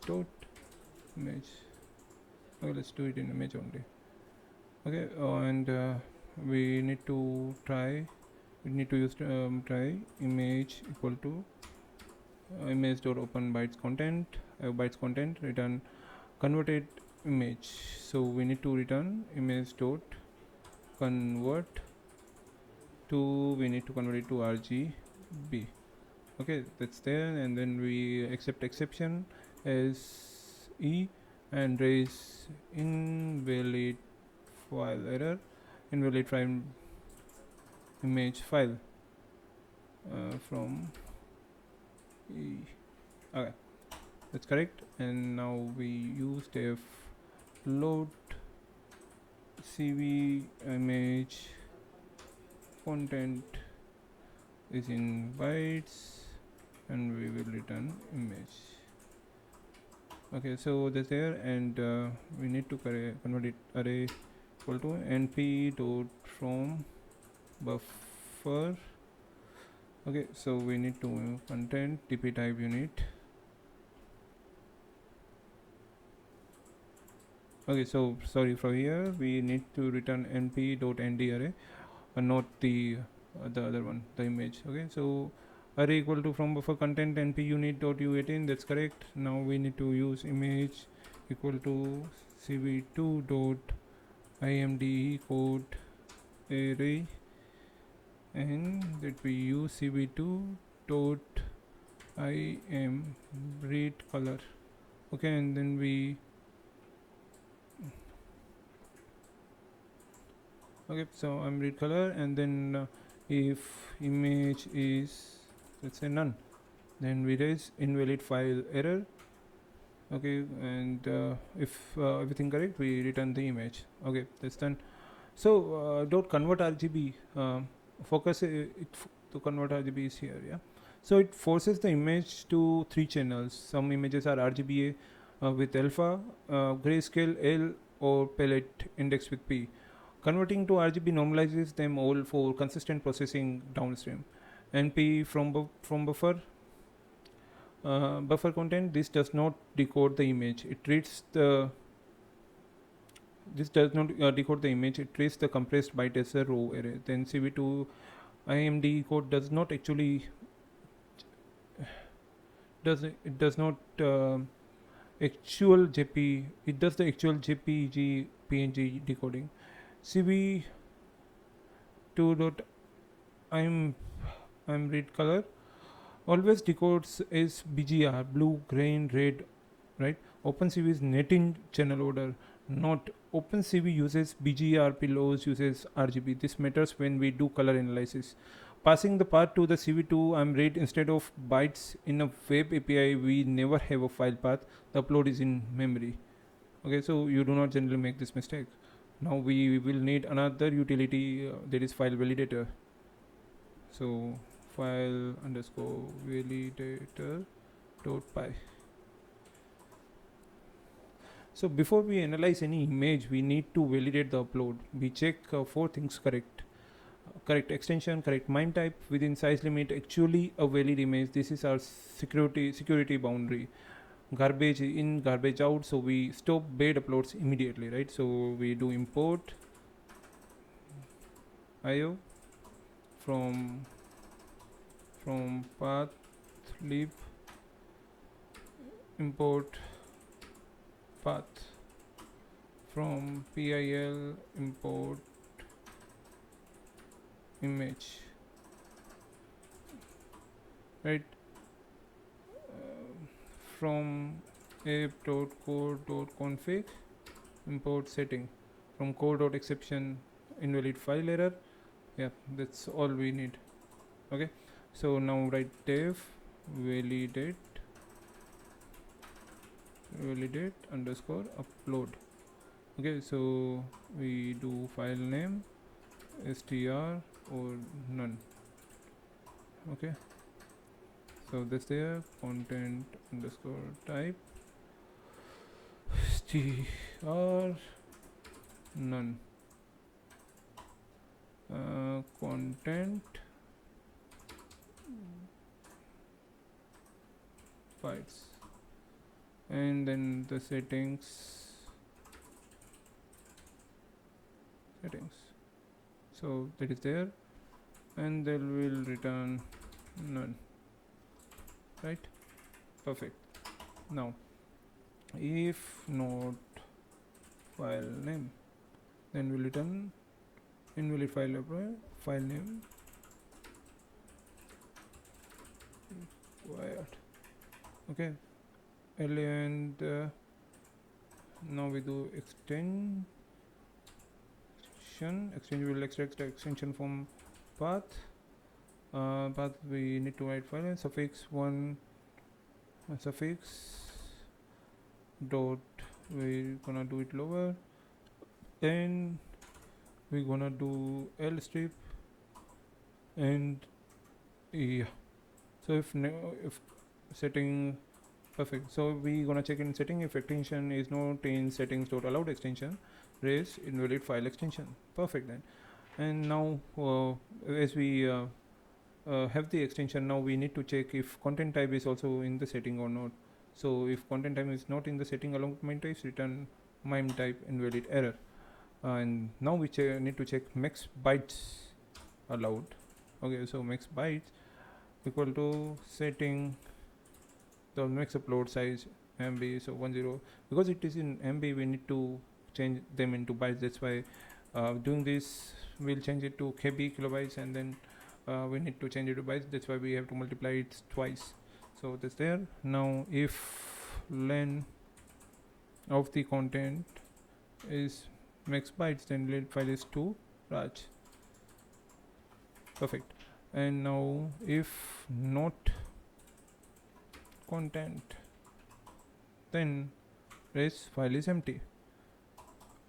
dot image. Okay, let's do it in image only. Okay, and we need to use try image equal to image dot open bytes content return converted image. So we need to return image dot convert to, we need to convert it to RGB. Okay, that's there. And then we accept exception as E and raise invalid file error, invalid file image file from E. Okay, that's correct. And now we use def load CV image content is in bytes, and we will return image. Okay, so that's there. And we need to convert it array equal to np dot from buffer. Okay, so we need to content dp type unit. Okay, so sorry, from here we need to return np dot nd array, not the other one, the image. Okay, so array equal to from buffer content np unit dot u18, that's correct. Now we need to use image equal to cv2 dot imd code array, and that we use cv2 dot im read color. Okay, and then we okay, so I'm read color, and then if image is, let's say, none, then we raise invalid file error. Okay, and if everything correct, we return the image. Okay, that's done. So dot convert RGB, focus to convert RGB is here. Yeah, so it forces the image to 3 channels. Some images are RGBA with alpha, grayscale L, or palette index with P. Converting to RGB normalizes them all for consistent processing downstream. NP from buffer content. This does not decode the image. It reads the this does not decode the image. It reads the compressed byte as a row array. Then CV2 IMD code does not actually does not actual JP. It does the actual JPG PNG decoding. CV2 I'm I'm red color. Always decodes is BGR, blue, green, red, right? OpenCV is net in channel order, not OpenCV uses BGR, pillows uses RGB. This matters when we do color analysis. Passing the path to the CV2, I'm read instead of bytes in a web API. We never have a file path. The upload is in memory. Okay, so you do not generally make this mistake. Now we will need another utility that is file validator. So file underscore validator dot py. So before we analyze any image, we need to validate the upload. We check four things: correct extension, correct MIME type, within size limit, actually a valid image. This is our security boundary. Garbage in, garbage out. So we stop bad uploads immediately, right? So we do import IO from path lib, import path from PIL, import image, right? From app.core.config, import setting from core.exception, invalid file error. Yeah, that's all we need. Okay, so now write dev validate underscore upload. Okay, so we do file name str or none. Okay, so that's there, content underscore type str none, content bytes, and then the settings. So that is there, and they will return none, right? Perfect. Now if not file name, then we'll return invalid file name required. Okay, and now we do extension will extract the extension from path. Path we need to write file and suffix one, suffix dot, we're gonna do it lower, and we're gonna do L strip, and yeah. So if setting, perfect. So we gonna check in setting if extension is not in settings dot allowed extension, raise invalid file extension. Perfect then. And now as we have the extension, now we need to check if content type is also in the setting or not. So if content type is not in the setting along with MIME types, return MIME type invalid error. And now we need to check max bytes allowed. Okay, so max bytes equal to setting the max upload size MB, so 10. Because it is in MB, we need to change them into bytes. That's why doing this, we'll change it to KB, kilobytes, and then we need to change it to bytes. That's why we have to multiply it twice. So that's there. Now if len of the content is max bytes, then len file is 2 Raj. Perfect. And now if not content, then res file is empty.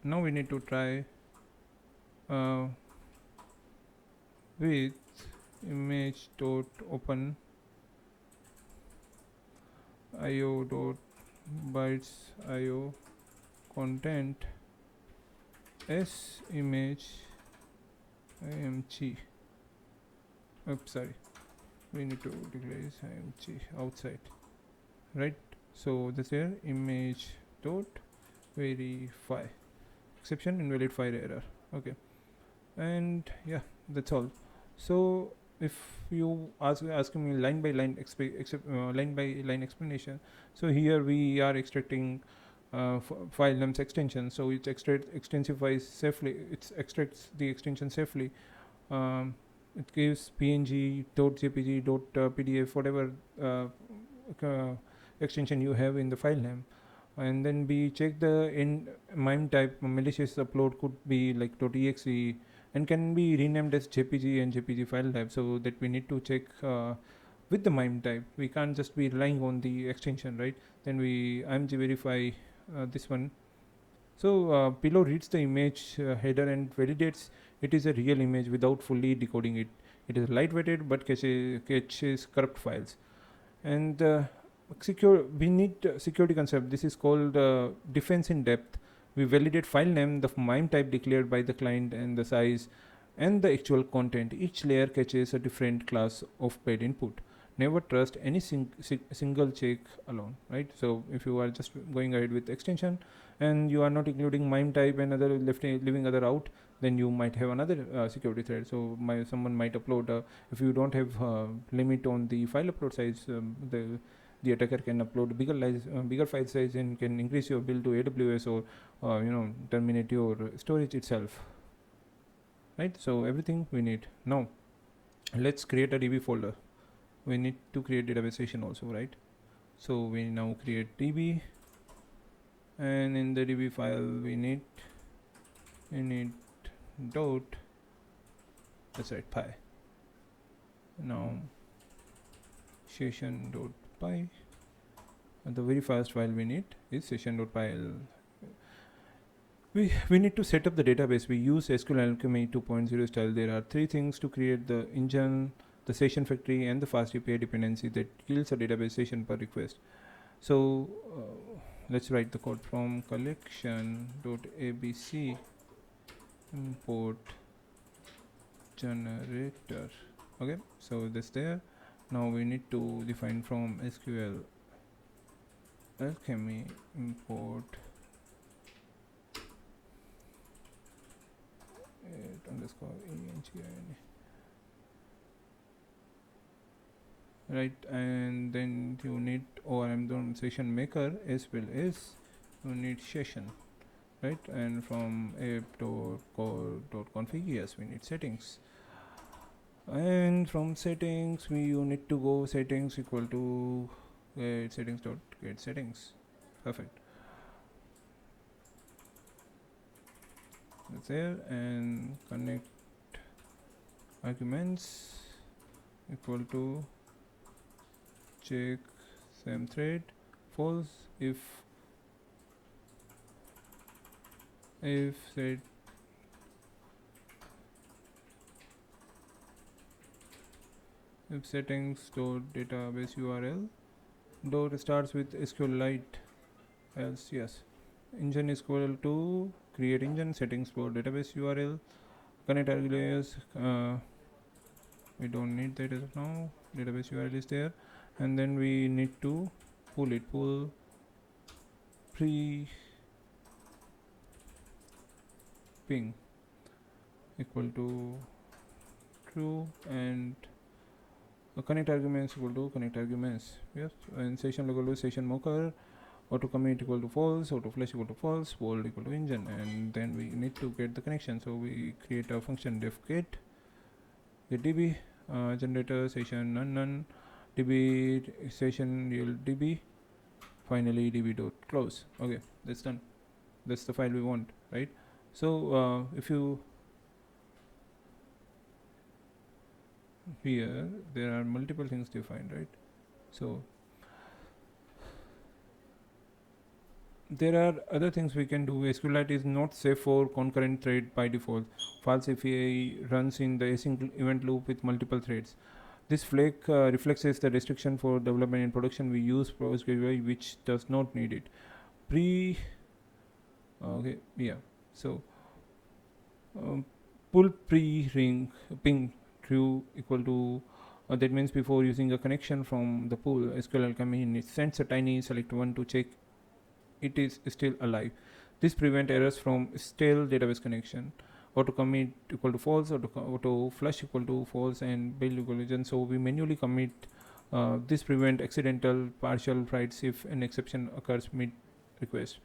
Now we need to try with image dot open io dot bytes io content s image img. Oops, sorry, we need to declare this img outside, right? So this here image dot verify exception invalid file error. Okay, and yeah, that's all. So if you asking me line by line line by line explanation, so here we are extracting file names extension, so it extracts the extension safely. it gives png, .jpg, .pdf, whatever uh, extension you have in the file name. And then we check the in MIME type. Malicious upload could be like .exe and can be renamed as jpg and jpg file type, so that we need to check with the MIME type. We can't just be relying on the extension, right? Then we img verify this one. So Pillow reads the image header and validates it is a real image without fully decoding it. It is lightweighted but caches corrupt files. And secure, we need security concept. This is called defense in depth. We validate file name, the MIME type declared by the client, and the size and the actual content. Each layer catches a different class of paid input. Never trust any single check alone, right? So if you are just going ahead with extension and you are not including MIME type and other leaving other out, then you might have another security threat. So someone might upload if you don't have limit on the file upload size, the attacker can upload bigger file size and can increase your bill to AWS, or terminate your storage itself, right? So everything we need. Now let's create a DB folder. We need to create database session also, right? So we now create DB, and in the DB file we need dot, that's right, py. Now session.py, and the very first file we need is session.py. We need to set up the database. We use SQL Alchemy 2.0 style. There are three things to create: the engine, the session factory, and the fast API dependency that yields a database session per request. So let's write the code. From collection.abc import generator. Okay, so that's there. Now we need to define from SQL Alchemy import _engine, right? And then you need ORM done session maker as well as you need session, right? And from app.core.config, yes, we need settings. And from settings you need to go settings equal to get settings.get settings. Perfect. That's there. And connect arguments equal to check same thread false if set if settings dot database URL dot starts with SQLite, else yes. Engine is equal to create engine settings for database URL. Connect arguments, we don't need that as of now. Database URL is there, and then we need to pull pre ping equal to true, and connect arguments equal to connect arguments, yes. And session equal to session mocker, auto commit equal to false, auto flash equal to false, world equal to engine, and then we need to get the connection. So we create a function def get db generator session none db session real db, finally db dot close. Okay, that's done. That's the file we want, right? So if you here there are multiple things defined, right? So there are other things we can do. SQLite is not safe for concurrent thread by default. False API runs in the async event loop with multiple threads. This flag reflects the restriction for development and production. We use OpenCV, which does not need it. Okay, yeah. So pull ping true equal to that means before using a connection from the pool, SQL Alchemy it sends a tiny select one to check it is still alive. This prevent errors from stale database connection. Auto commit equal to false, auto flush equal to false, and build equal to engine. So we manually commit. This prevent accidental partial writes if an exception occurs mid request.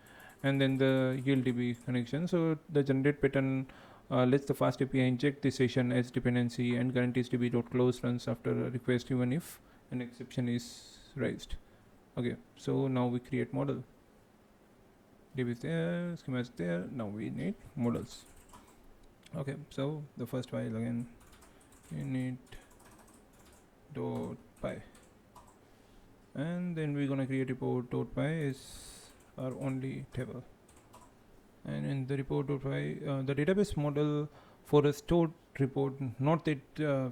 And then the yield DB connection. So the generate pattern Let's the fast API inject the session as dependency and guarantees db.close runs after a request even if an exception is raised. Okay, so now we create model. Db is there, schema is there. Now we need models. Okay, so the first file again, init.py, and then we're gonna create report.py is our only table. And in the report.py, the database model for a stored report, not that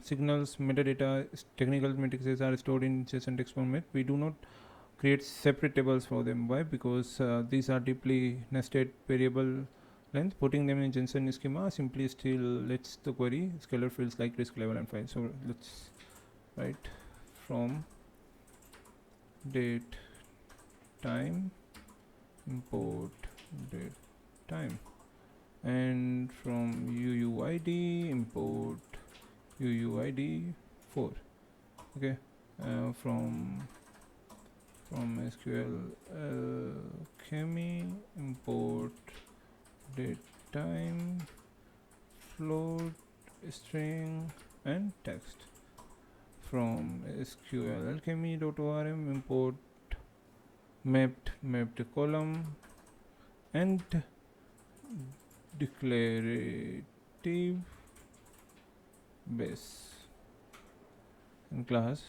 signals, metadata, technical matrices are stored in JSON text format. We do not create separate tables for them. Why? Because these are deeply nested variable length. Putting them in JSON schema simply still lets the query scalar fields like risk level and file. So let's write from date time import date time, and from uuid import uuid 4. Okay, from SQL alchemy import date time float string and text. From SQL alchemy.orm import mapped column and declarative base. In class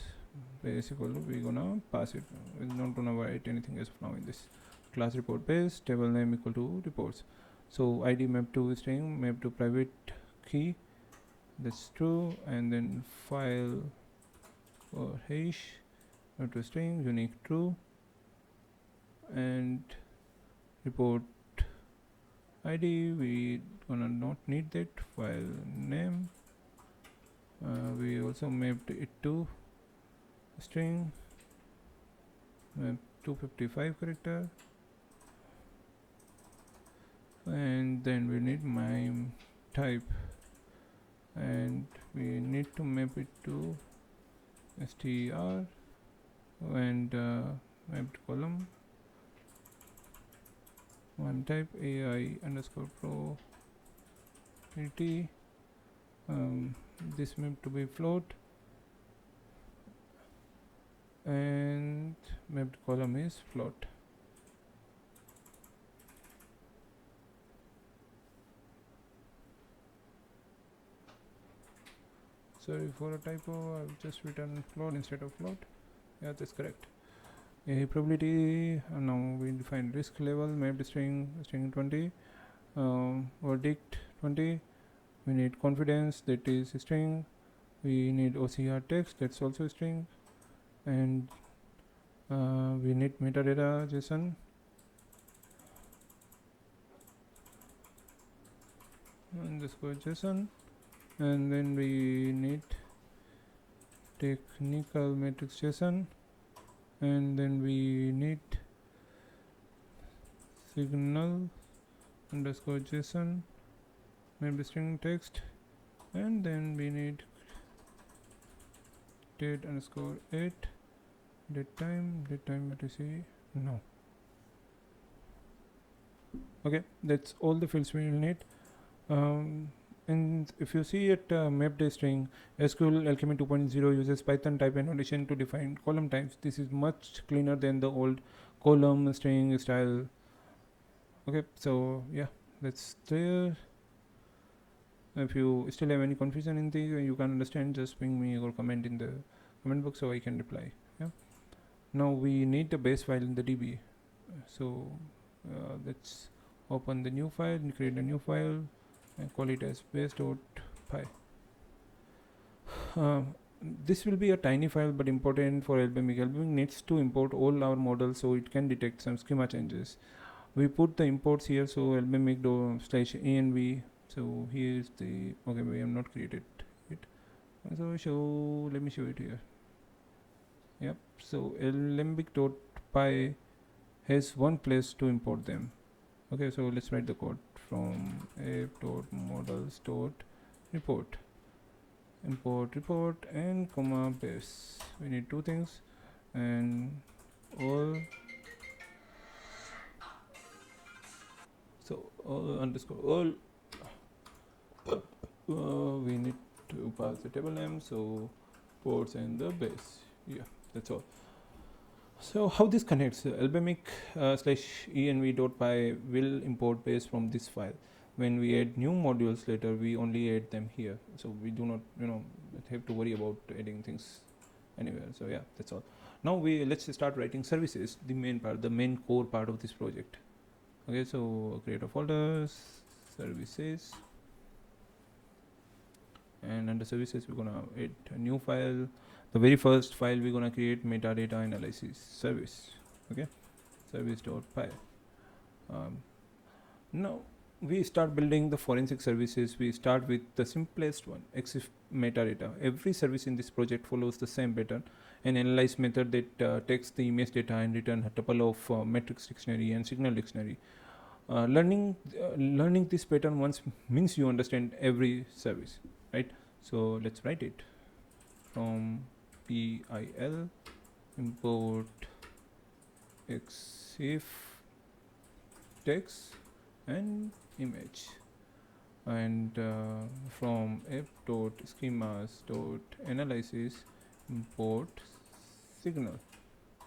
base equal to, we're gonna pass it. We're not gonna write anything as of now in this class. Report base table name equal to reports. So id map to string, map to private key, that's true, and then file or hash map to string unique true, and report id we gonna not need that. File name, we also mapped it to string, map 255 character, and then we need mime type, and we need to map it to str, and mapped column mime type ai underscore pro dt, this map to be float, and mapped column is float. Sorry for a typo, I've just written float instead of float. Yeah, that's correct. Probability, now we define risk level, mapped string 20, verdict 20, we need confidence, that is string, we need OCR text, that's also string, and we need metadata JSON, underscore JSON, and then we need technical matrix JSON, and then we need signal underscore JSON, maybe string text, and then we need date underscore 8, date time what you see. No, okay, that's all the fields we will need. And if you see it, mapped string, SQL Alchemy 2.0 uses Python type annotation to define column types. This is much cleaner than the old column string style. Okay, so yeah, that's there. If you still have any confusion in the you can understand, just ping me or comment in the comment box so I can reply. Yeah. Now we need the base file in the DB. So let's open the new file and create a new file and call it as base.py. This will be a tiny file but important for Albemic. Albemic needs to import all our models so it can detect some schema changes. We put the imports here, so Albemic /env. So here is the, okay, we have not created it. So let me show it here. Yep. So alembic.py has one place to import them. Okay, so let's write the code from app.models.report, import report and comma base. We need two things, and all, so all underscore all we need to pass the table name, so ports and the base. Yeah, that's all. So how this connects? Albemarle /env.py will import base from this file. When we add new modules later, we only add them here. So we do not, have to worry about adding things anywhere. So yeah, that's all. Now let's start writing services. The main part, the main core part of this project. Okay, so create a folder, services, and under services we're gonna add a new file. The very first file we're gonna create metadata analysis service. Okay, service.py. um, Now we start building the forensic services. We start with the simplest one, exif metadata. Every service in this project follows the same pattern: an analyze method that takes the image data and return a tuple of metrics dictionary and signal dictionary. Learning this pattern once means you understand every service, right? So let's write it. From pil import exif text and image, and from app.schemas.analysis import signal.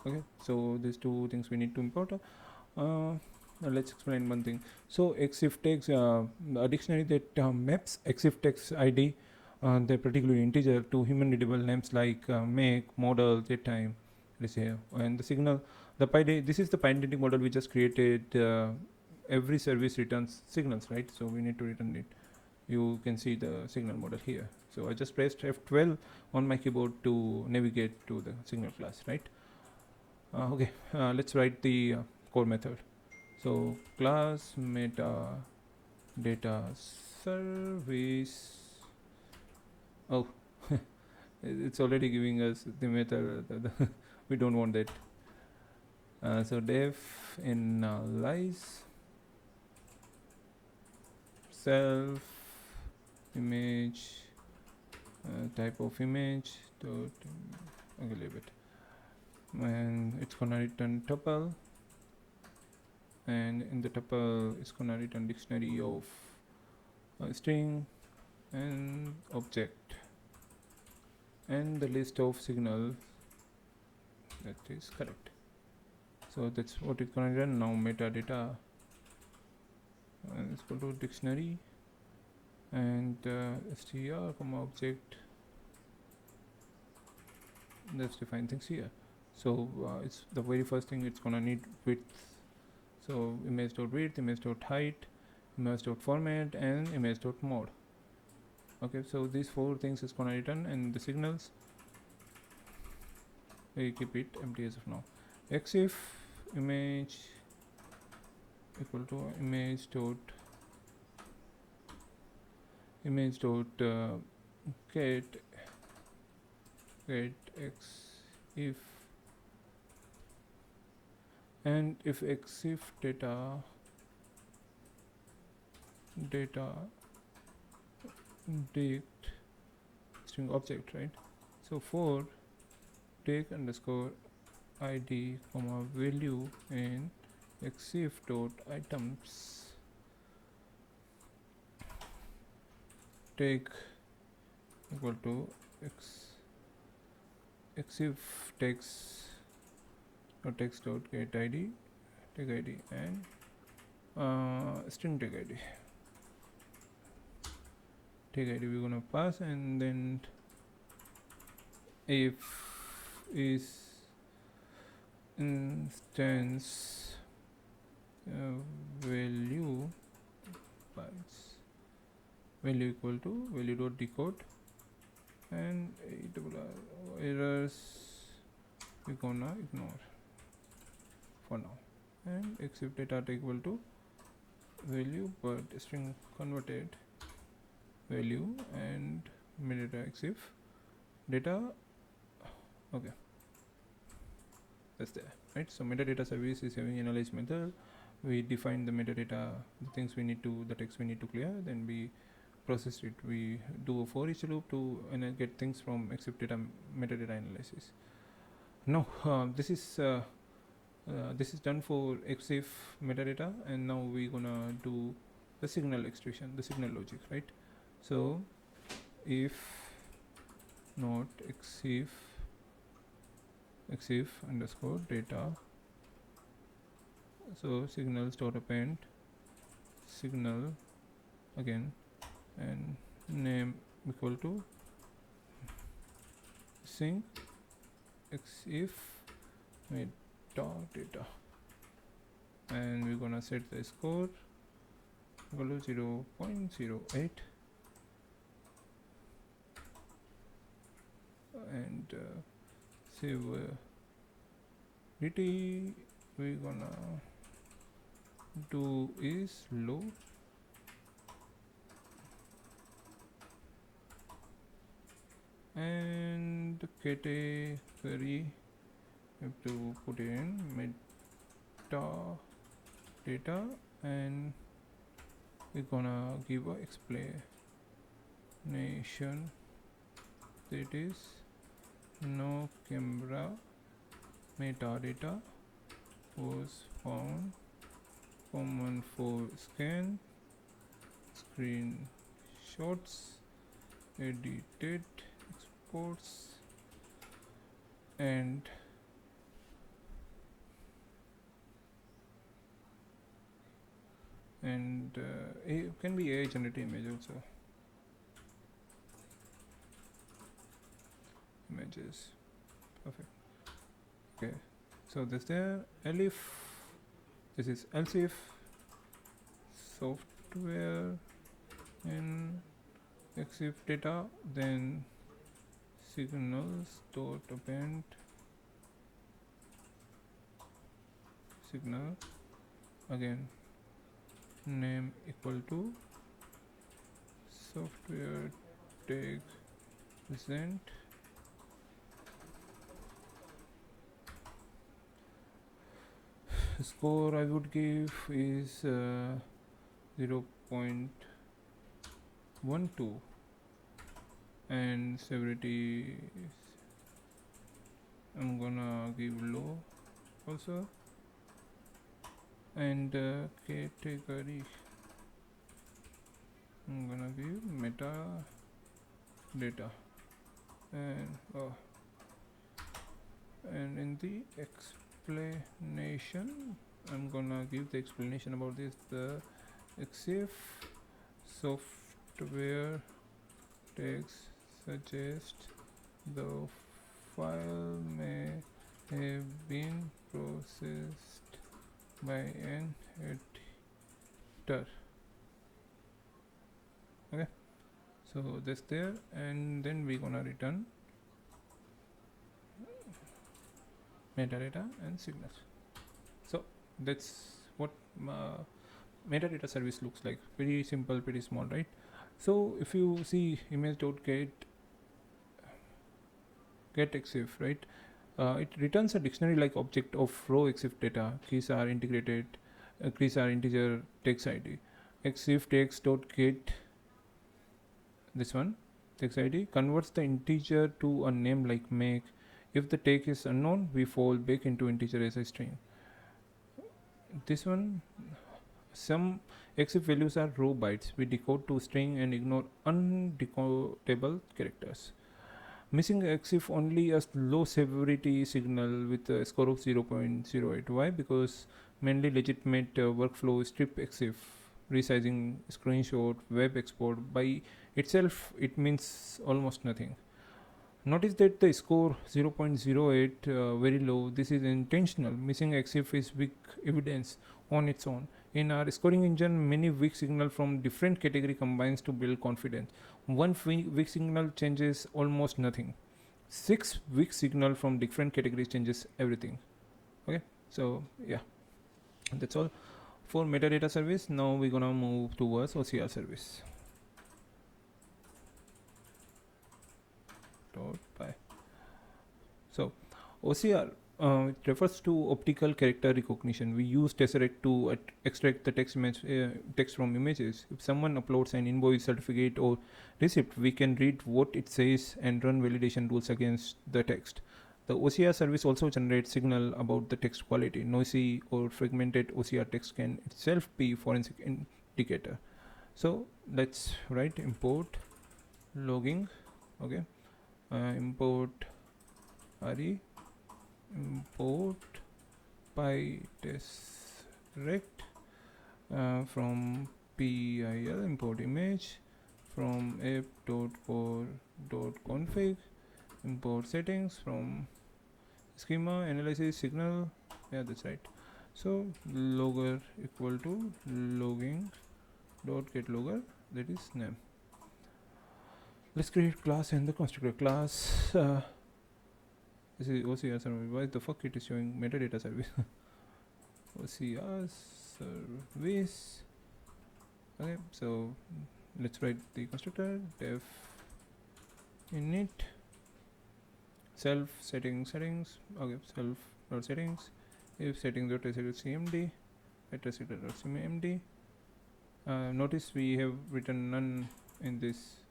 Okay, so these two things we need to import. Let's explain one thing. So exif text, a dictionary that maps exif text id, the particular integer, to human readable names like make, model, date time, let's say, and the signal. This is the identity model we just created. Every service returns signals, right? So we need to return it. You can see the signal model here. So I just pressed F12 on my keyboard to navigate to the signal class, right? Okay, let's write the core method. So class meta data service. Oh, it's already giving us the method. We don't want that. So def analyze self image, type of image dot, okay, leave it, and it's gonna return tuple, and in the tuple it's gonna return dictionary of string and object and the list of signal that is correct. So that's what it's gonna run now. Metadata is equal to dictionary and str comma object. Let's define things here. So it's the very first thing it's gonna need width. So image.width, image.height, image.format, and image.mode. Okay, so these four things is gonna return, and the signals we keep it empty as of now. Exif image equal to image dot get x if, and if exif data dict string object, right? So for take underscore id comma value in exif dot items take equal to exif text or text dot get id, take id, and string take id. Take id we're gonna pass, and then if is instance value bytes, value equal to value dot decode, and errors we're gonna ignore for now, and exif data equal to value but string converted value and metadata exif data. Okay, that's there, right? So metadata service is having analyze method. We define the metadata, the things we need to, the text we need to clear, then we process it. We do a for each loop to get things from exif data metadata analysis. Now this is done for exif metadata, and now we're gonna do the signal extraction, the signal logic, right? So if not exif underscore data, so signal dot append signal again, and name equal to sync exif metadata, and we're gonna set the score equal to 0.08, and save dt we're gonna do is low, and category have to put in metadata, and we're gonna give a explanation, that is no camera metadata was found, common for scan screenshots, edited exports, and it can be AI generated image also, images, perfect. Okay, so this there elif, this is else if software in exif data, then signals dot append signal again, name equal to software tag present, score I would give is 0.12, and severity I'm gonna give low also, and category I'm gonna give meta data, and and in the explanation I'm gonna give the explanation about this, the exif software tags suggest the file may have been processed by an editor. Okay, so this there, and then we're gonna return metadata and signals. So that's what metadata service looks like. Pretty simple, pretty small, right? So if you see image.get exif, right, it returns a dictionary like object of row exif data. Keys are integrated, keys are integer text id. Exif text.get, this one text id, converts the integer to a name like make. If the take is unknown, we fall back into integer as a string. This one, some exif values are row bytes. We decode to string and ignore undecodable characters. Missing exif only a low severity signal with a score of 0.08. Why? Because mainly legitimate workflow strip exif, resizing, screenshot, web export. By itself, it means almost nothing. Notice that the score 0.08 very low. This is intentional. Missing exif is weak evidence on its own. In our scoring engine, many weak signal from different category combines to build confidence. One weak signal changes almost nothing. 6 weak signal from different categories changes everything. Okay, so yeah, that's all for metadata service. Now we're gonna move towards OCR service. Bye. So OCR, it refers to optical character recognition. We use Tesseract to extract the text from images. If someone uploads an invoice, certificate, or receipt, we can read what it says and run validation rules against the text. The OCR service also generates signal about the text quality. Noisy or fragmented OCR text can itself be forensic indicator. So let's write import logging. Okay, import re import pytest rect from pil import image from app.core.config import settings from schema analysis signal. Yeah, that's right. So logger equal to logging dot get logger, that is name. Let's create class and the constructor class. This is OCR service. Why the fuck it is showing metadata service? OCR service. Okay, so let's write the constructor def init self settings. Okay, self dot settings if settings dot cmd at cmd. Notice we have written none in this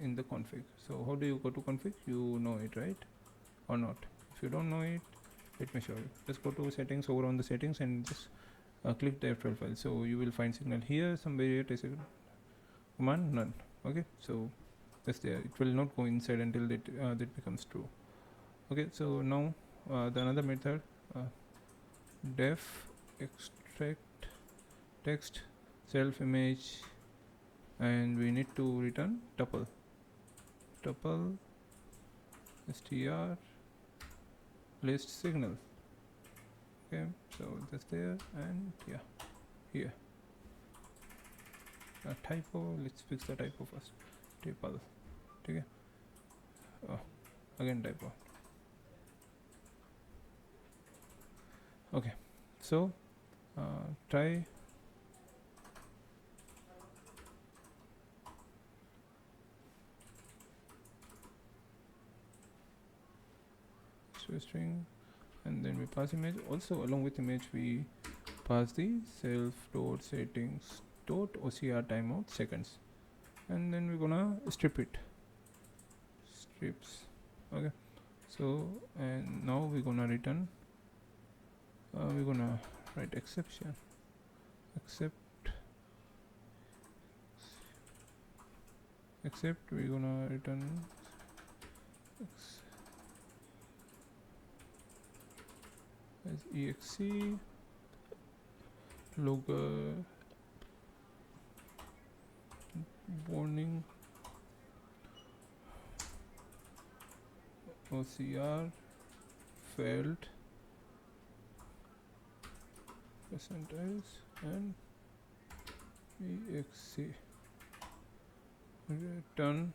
in the config. So how do you go to config? You know it, right, or not? If you don't know it, let me show you. Just go to settings, over on the settings, and just click the F12 file. So you will find signal here somewhere, command none. Okay, so that's there. It will not go inside until that becomes true. Okay, so now the another method, def extract text self image, and we need to return tuple str list signal. Okay, so that's there, and yeah, here a typo. Let's fix the typo first. Tuple. Okay. Oh, again typo. Okay, so try string, and then we pass image. Also along with image we pass the self dot settings dot ocr timeout seconds, and then we're gonna strip it, strips. Okay, so and now we're gonna return, we're gonna write exception, except we're gonna return as exe logger warning ocr failed percentage and exe return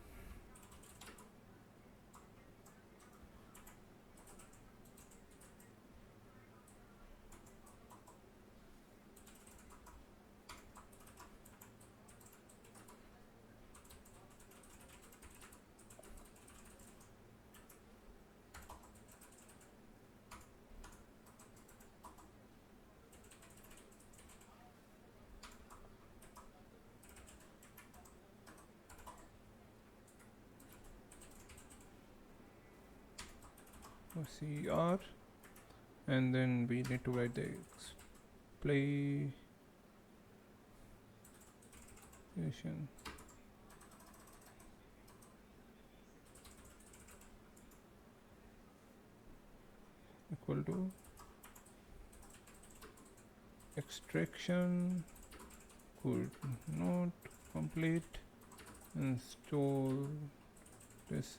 ocr, and then we need to write the explanation equal to extraction could not complete, install this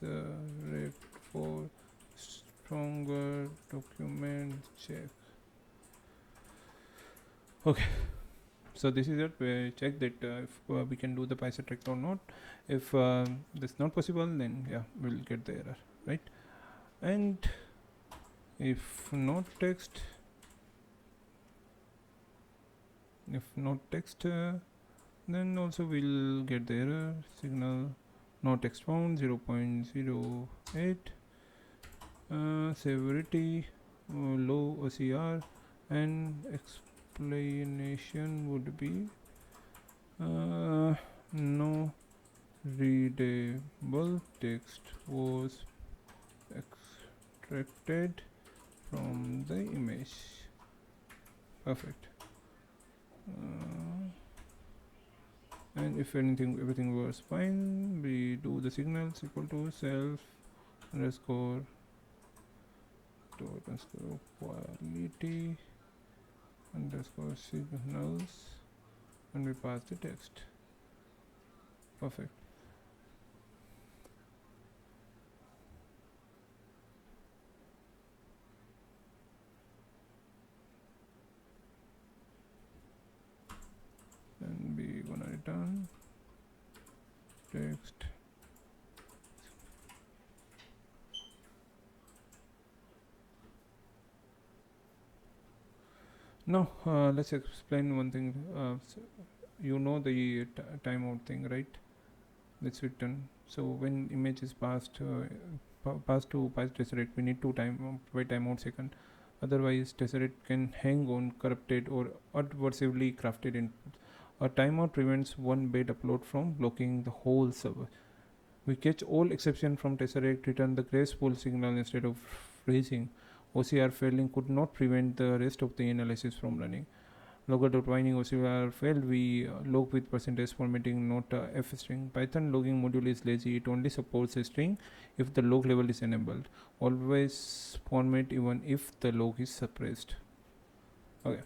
rect for stronger document check. Okay, so this is it. We check that if we can do the Python rect or not. If that's not possible, then yeah, we'll get the error, right? And if not text, then also we'll get the error signal not text found 0.08, severity low OCR, and explanation would be no readable text was extracted from the image. Perfect. and if everything was fine, we do the signals equal to self underscore dot underscore quality underscore signals, and we pass the text. Perfect. And we gonna return text. Now let's explain one thing. You know the timeout thing, right? That's written. So when image is passed passed to pass tesseract, we need to wait timeout second. Otherwise, tesseract can hang on corrupted or adversely crafted inputs. A timeout prevents one bit upload from blocking the whole server. We catch all exception from tesseract, return the graceful signal instead of freezing. OCR failing could not prevent the rest of the analysis from running. Logger.whining OCR failed, we log with percentage formatting, not f string. Python logging module is lazy, it only supports a string if the log level is enabled. Always format even if the log is suppressed. Okay.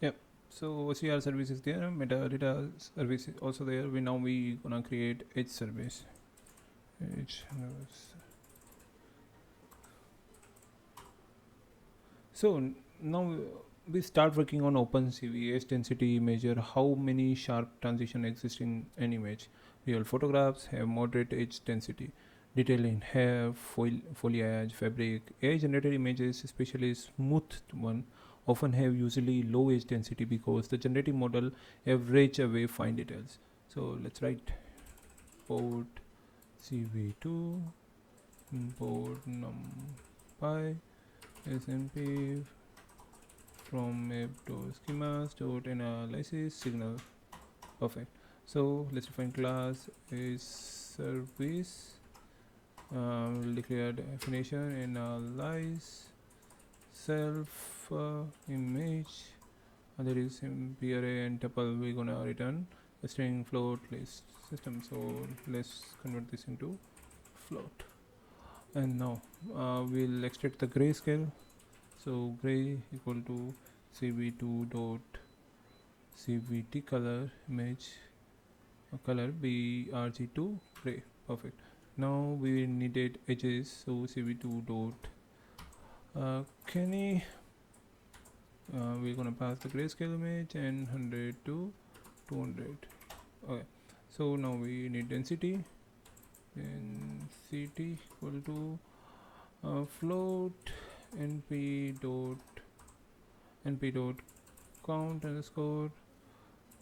Yep. So OCR service is there, metadata service is also there. We gonna create edge service. Edge. So now we start working on OpenCV edge density measure how many sharp transition exist in an image. Real photographs have moderate edge density. Detail in hair, foliage, fabric. AI generated images, especially smooth one, often have usually low edge density because the generative model average away fine details. So let's write import CV2, import NumPy, SMP from map.schemas.analysis signal. Perfect. So let's define class is service. We'll declare definition analyze self image. That is MP array and tuple. We're gonna return a string float list system. So let's convert this into float. And now we'll extract the grayscale. So gray equal to cv2 dot cvt color image color brg2 gray. Perfect. Now we needed edges, so cv2 dot Kenny. We're gonna pass the grayscale image and 100 to 200. Okay. So now we need density. Density equal to float np dot count underscore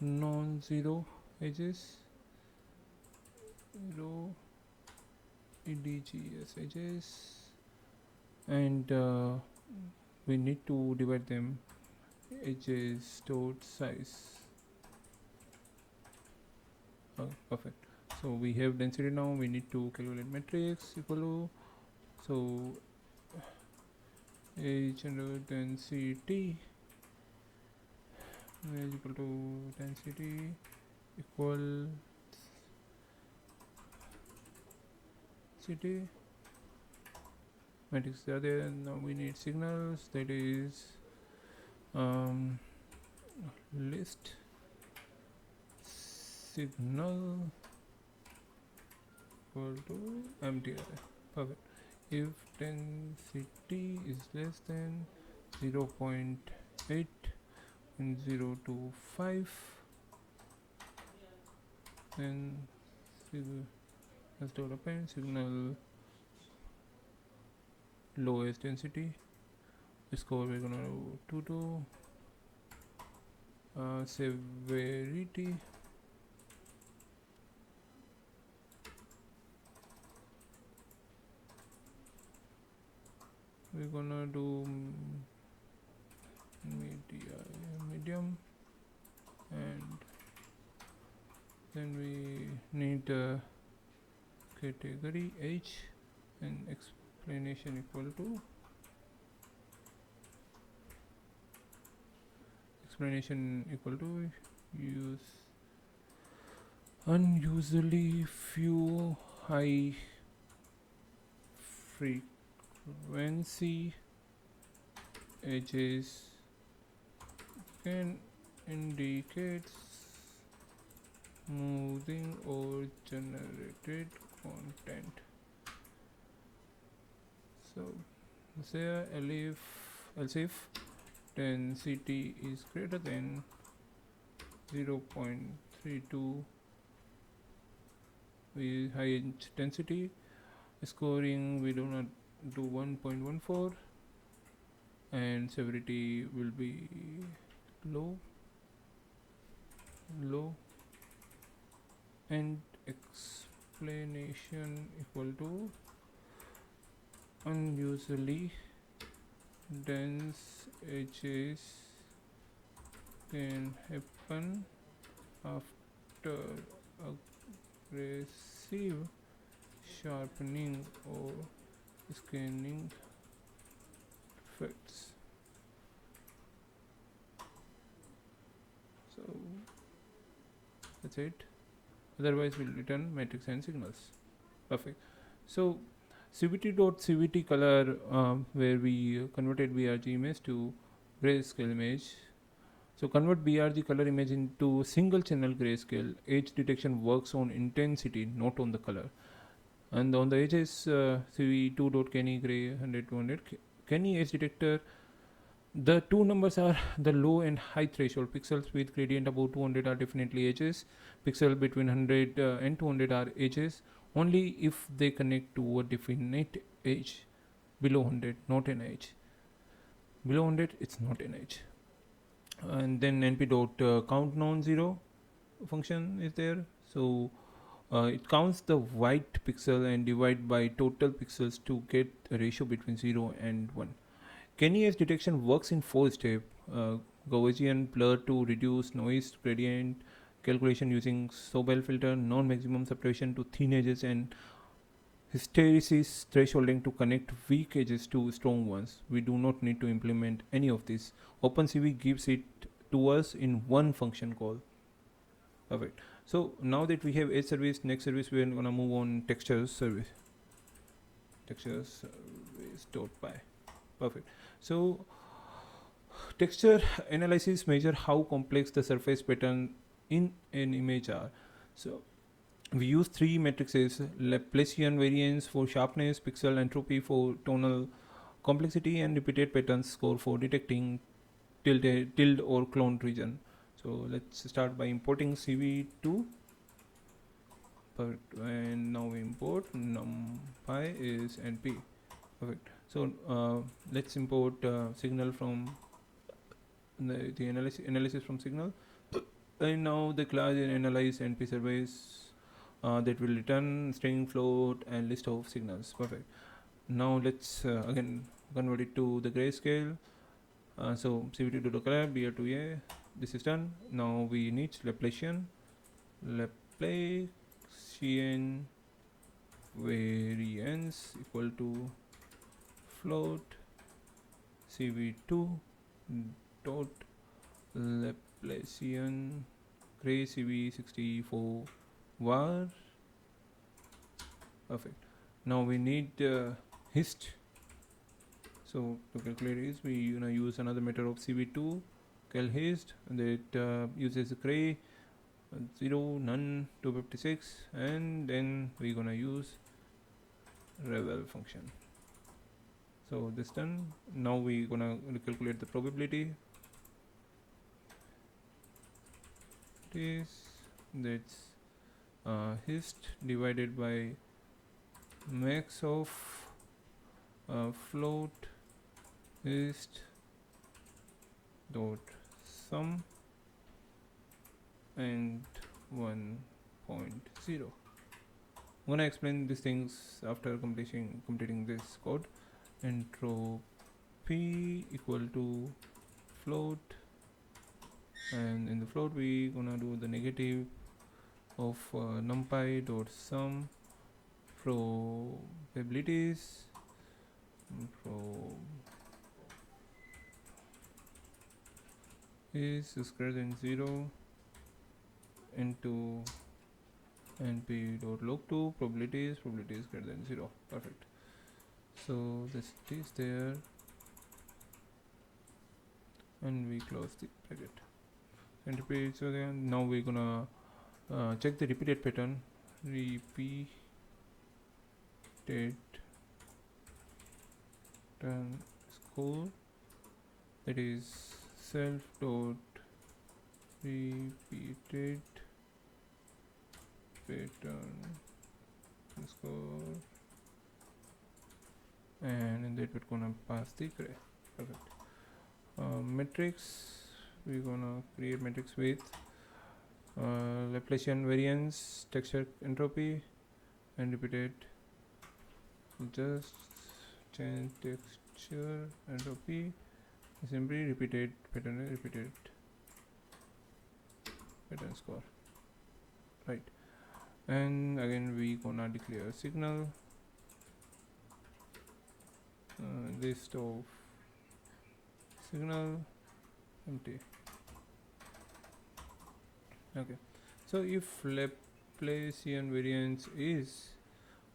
non-zero edges, zero edges edges, and we need to divide them edges dot size. Perfect. So we have density now. We need to calculate matrix equal to, so edge under density is equal to density equal city matrix are there. Now we need signals, that is list signal equal to empty array. Perfect. If density is less than 0.8 and 0 to 5, then let's develop a signal lowest density. Score we're gonna do severity we're gonna do medium, and then we need category H and explanation equal to explanation equal to use unusually few high frequency edges can indicate smoothing or generated content. So say else if density is greater than 0.32 with high density scoring we do not do 1.14 and severity will be low and explanation equal to unusually dense edges can happen after aggressive sharpening or scanning effects. So that's it. Otherwise, we'll return matrix and signals. Perfect. So cvt.cvt color where we converted BRG image to grayscale image. So convert BRG color image into single channel grayscale. Edge detection works on intensity, not on the color. And on the edges, cv2.kenny gray 100 200. Kenny edge detector. The two numbers are the low and high threshold. Pixels with gradient above 200 are definitely edges. Pixel between 100 and 200 are edges. Only if they connect to a definite edge. Below 100, not an edge. Below 100, it's not an edge. And then np.count non-zero function is there. So it counts the white pixel and divide by total pixels to get a ratio between 0 and 1. Kenny edge detection works in 4 steps. Gaussian blur to reduce noise gradient, calculation using Sobel filter, non-maximum separation to thin edges, and hysteresis thresholding to connect weak edges to strong ones. We do not need to implement any of this. OpenCV gives it to us in one function call. Perfect. So now that we have edge service, next service we are gonna move on textures service. Textures service.py. Perfect. So texture analysis measure how complex the surface pattern in an image are. So we use three matrices: Laplacian variance for sharpness, pixel entropy for tonal complexity, and repeated patterns score for detecting tilde or cloned region. So let's start by importing CV2. Perfect. And now we import NumPy is NP. Perfect. So let's import signal from the analysis from signal. And now the class in analyze NP surveys that will return string, float, and list of signals. Perfect. Now let's again convert it to the grayscale. So cv2 to color br2a. This is done. Now we need Laplacian variance equal to float cv2 dot Laplacian gray cv64 var. Perfect. Now we need hist. So to calculate is we use another method of cv2 cal hist that uses gray 0 none 256, and then we're gonna use revel function. So this done. Now we're gonna calculate the probability. That's hist divided by max of float hist dot sum and 1.0. I'm gonna explain these things after completing this code. Entropy equal to float, and in the float we gonna do the negative of numpy dot sum probabilities is greater than 0 into np.log2 probability is greater than 0. Perfect. So this is there, and we close the bracket and repeat. So then now we're gonna check the repeated pattern. Repeated pattern score, that is self dot repeated pattern score, and that we're gonna pass the graph. Perfect. Matrix, we're gonna create matrix with Laplacian variance, texture entropy, and repeated. Just change texture entropy, simply repeated pattern score, right? And again we gonna declare signal, list of signal empty. Okay, so if Laplacian variance is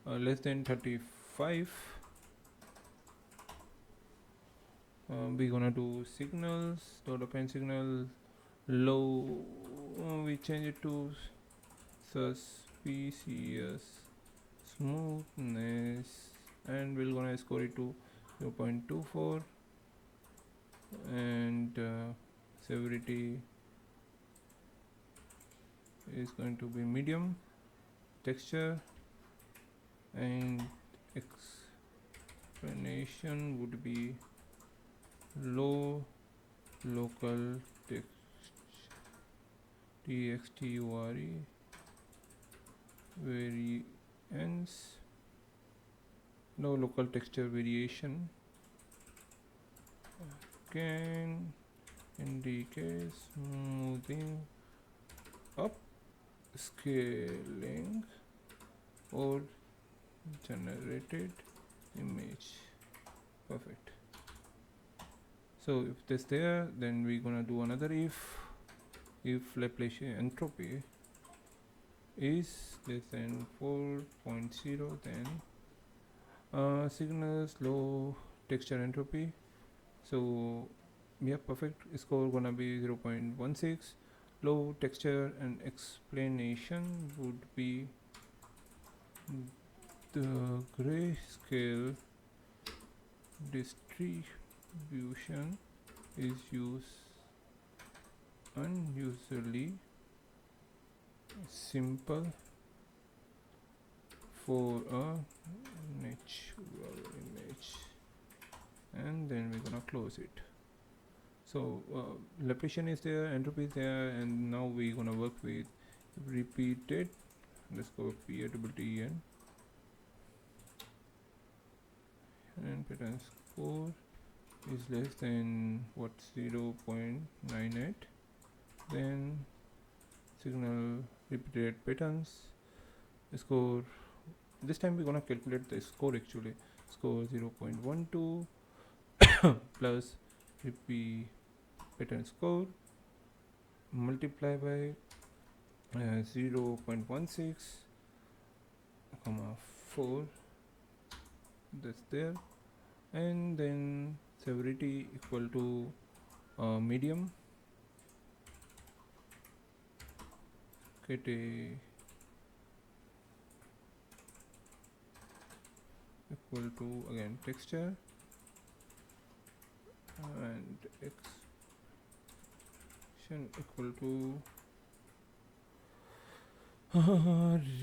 less than 35, we're gonna do signals dot append signal low, we change it to suspicious smoothness, and we're gonna score it to 0.24, and severity is going to be medium, texture and explanation would be low, local txture variance, no local texture variation, can indicate smoothing up, scaling, or generated image. Perfect. So if that's there, then we're gonna do another if Laplacian entropy is less than 4.0, then signals low texture entropy. So yeah, perfect score gonna be 0.16. Low texture and explanation would be the grayscale distribution is unusually simple for a natural image, and then we're gonna close it. So Laplacian is there, entropy is there, and now we're gonna work with repeated underscore PATTN and pattern score is less than 0.98, then signal repeated patterns score. This time we're gonna calculate the score actually. Score 0.12 plus repeat pattern score multiply by 0.16 comma 4, that's there, and then severity equal to medium, KT equal to again texture, and action equal to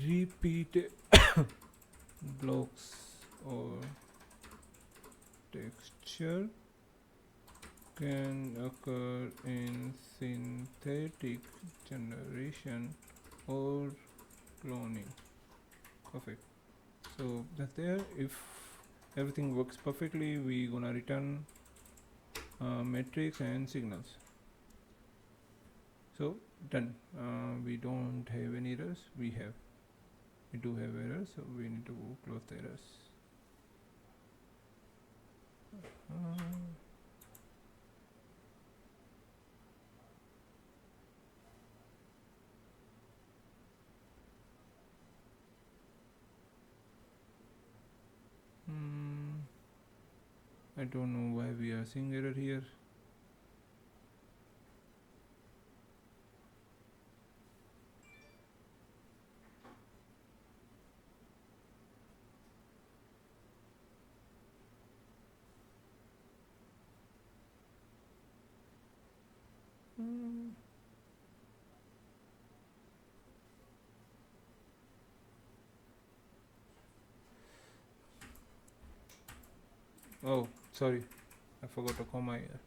repeated blocks or texture can occur in synthetic generation or cloning. Perfect. So that's there. If everything works perfectly, we gonna return matrix and signals. So done. We don't have any errors. We do have errors, so we need to close the errors. I don't know why we are seeing error here. Mm. Oh, sorry, I forgot a comma here.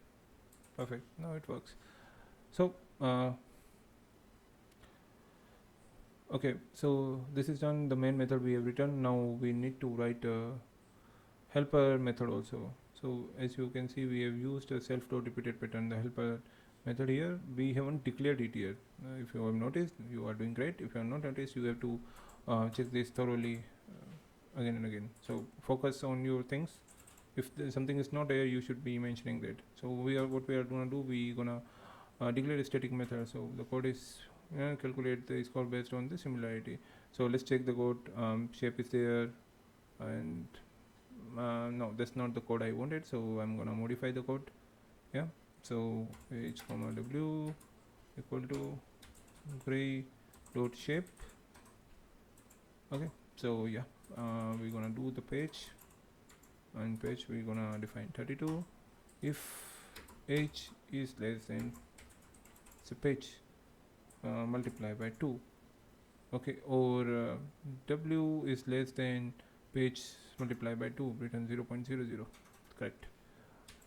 Perfect, now it works. So okay, so this is done, the main method we have written. Now we need to write a helper method also. So as you can see, we have used a self.repeated pattern, the helper method here. We haven't declared it yet. If you have noticed, you are doing great. If you have not noticed, you have to check this thoroughly again and again. So focus on your things. If something is not there, you should be mentioning that. So what we are gonna do, we gonna declare a static method. So the code is calculate the score based on the similarity. So let's check the code. Shape is there, and no, that's not the code I wanted. So I'm gonna modify the code. Yeah. So h comma w equal to gray dot shape. Okay. So yeah, we're gonna do the page, and page we're gonna define 32. If h is less than, so page multiply by 2. Okay, or w is less than page multiply by 2, written 0.00. Correct.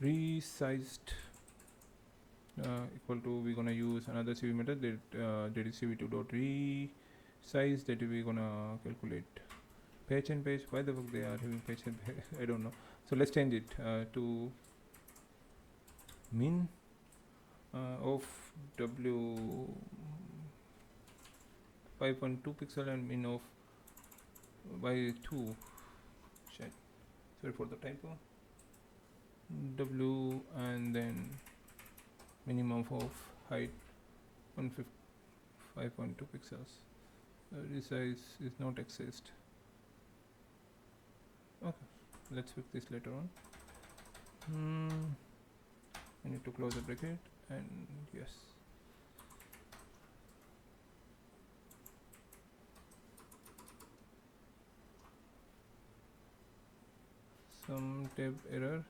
Resized equal to, we're gonna use another CV method that is cv2 dot resize, that we're gonna calculate page and page. Why the fuck they are having page and page? I don't know. So let's change it to min of w 5.2 pixel and min of by 2. Shit, sorry for the typo. W and then minimum of height 5.2 pixels. Resize is not accessed. Okay, let's fix this later on. I need to close the bracket, and yes. Some tab error.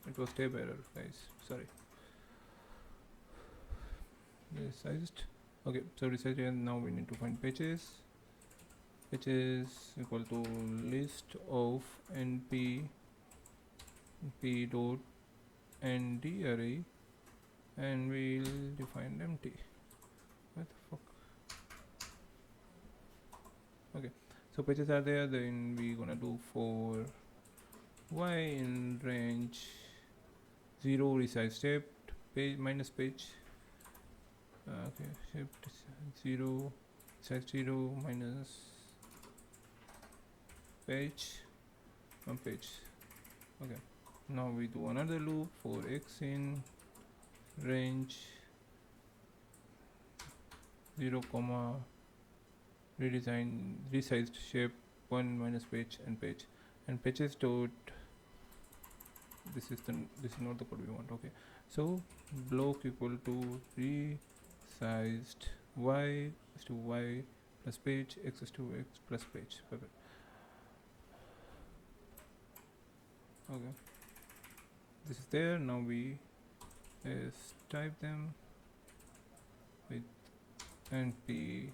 It was tab error, guys. Sorry. Resized. Okay, so resized, and now we need to find pages. Pages equal to list of np p dot nd array, and we'll define empty. What the fuck? Okay, so pages are there. Then we gonna do for y in range 0 resize shaped page minus page. Okay, shaped 0 size 0 minus page on page. Okay, now we do another loop for x in range 0 comma redesign resized shape 1 minus page and pages dot, this is not the code we want. Okay, so block equal to resized y is to y plus page, x is to x plus page. Perfect. Okay, this is there. Now we type them with np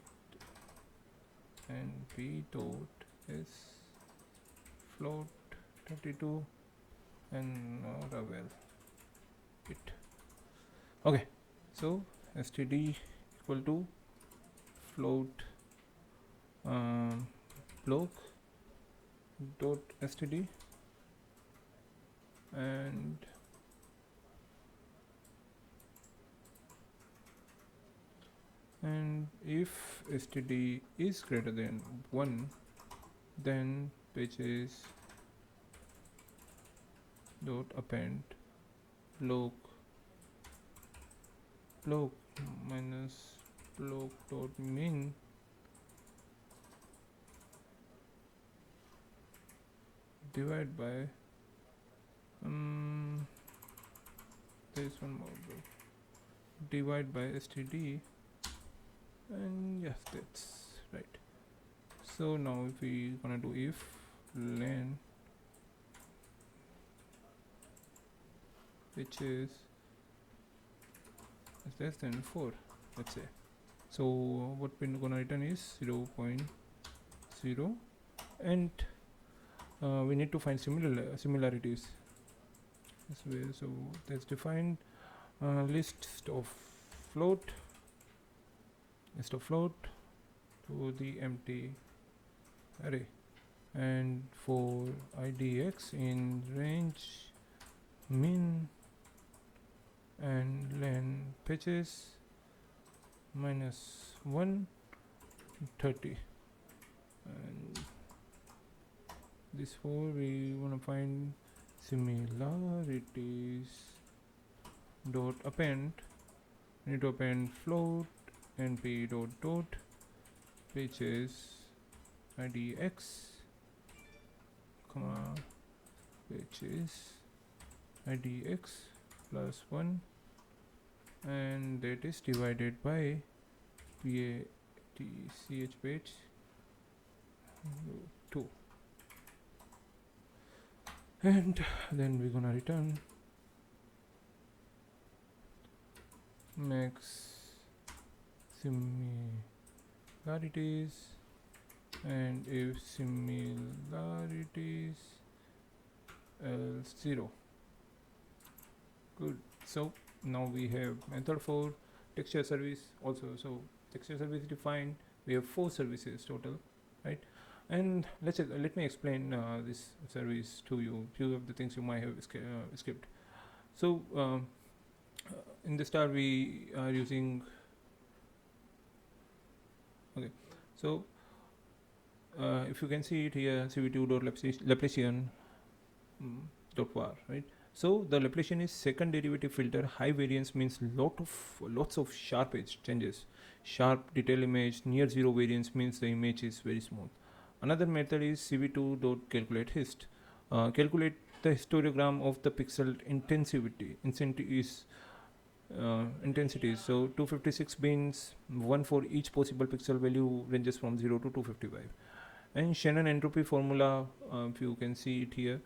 dot is float 32 and ravel it. Okay, so std equal to float block dot std, and if std is greater than 1, then pages dot append block minus block dot min divide by There's one more bro. Divide by std, and yes, that's right. So now if we gonna do if len which is less than 4, let's say. So what we're gonna return is 0.0, and we need to find similarities this way. So let's define list of float to the empty array, and for idx in range min and len pitches -130, and this for we want to find similarities dot append. We need to append float np dot pitches idx comma pitches idx plus 1, and that is divided by patch page 2, and then we're gonna return max similarities, and if similarities else 0. Good. So now we have method for texture service also. So texture service defined, we have 4 services total, right? And let me explain this service to you, few of the things you might have skipped. So in the start we are using, okay, so if you can see it here, cv2.Laplacian dot var, right? So the Laplacian is second derivative filter. High variance means lots of sharp edge changes. Sharp detail image. Near zero variance means the image is very smooth. Another method is cv2.calculate hist. Calculate the histogram of the pixel intensity. Intensities. So 256 bins, one for each possible pixel value, ranges from 0 to 255. And Shannon entropy formula, if you can see it here.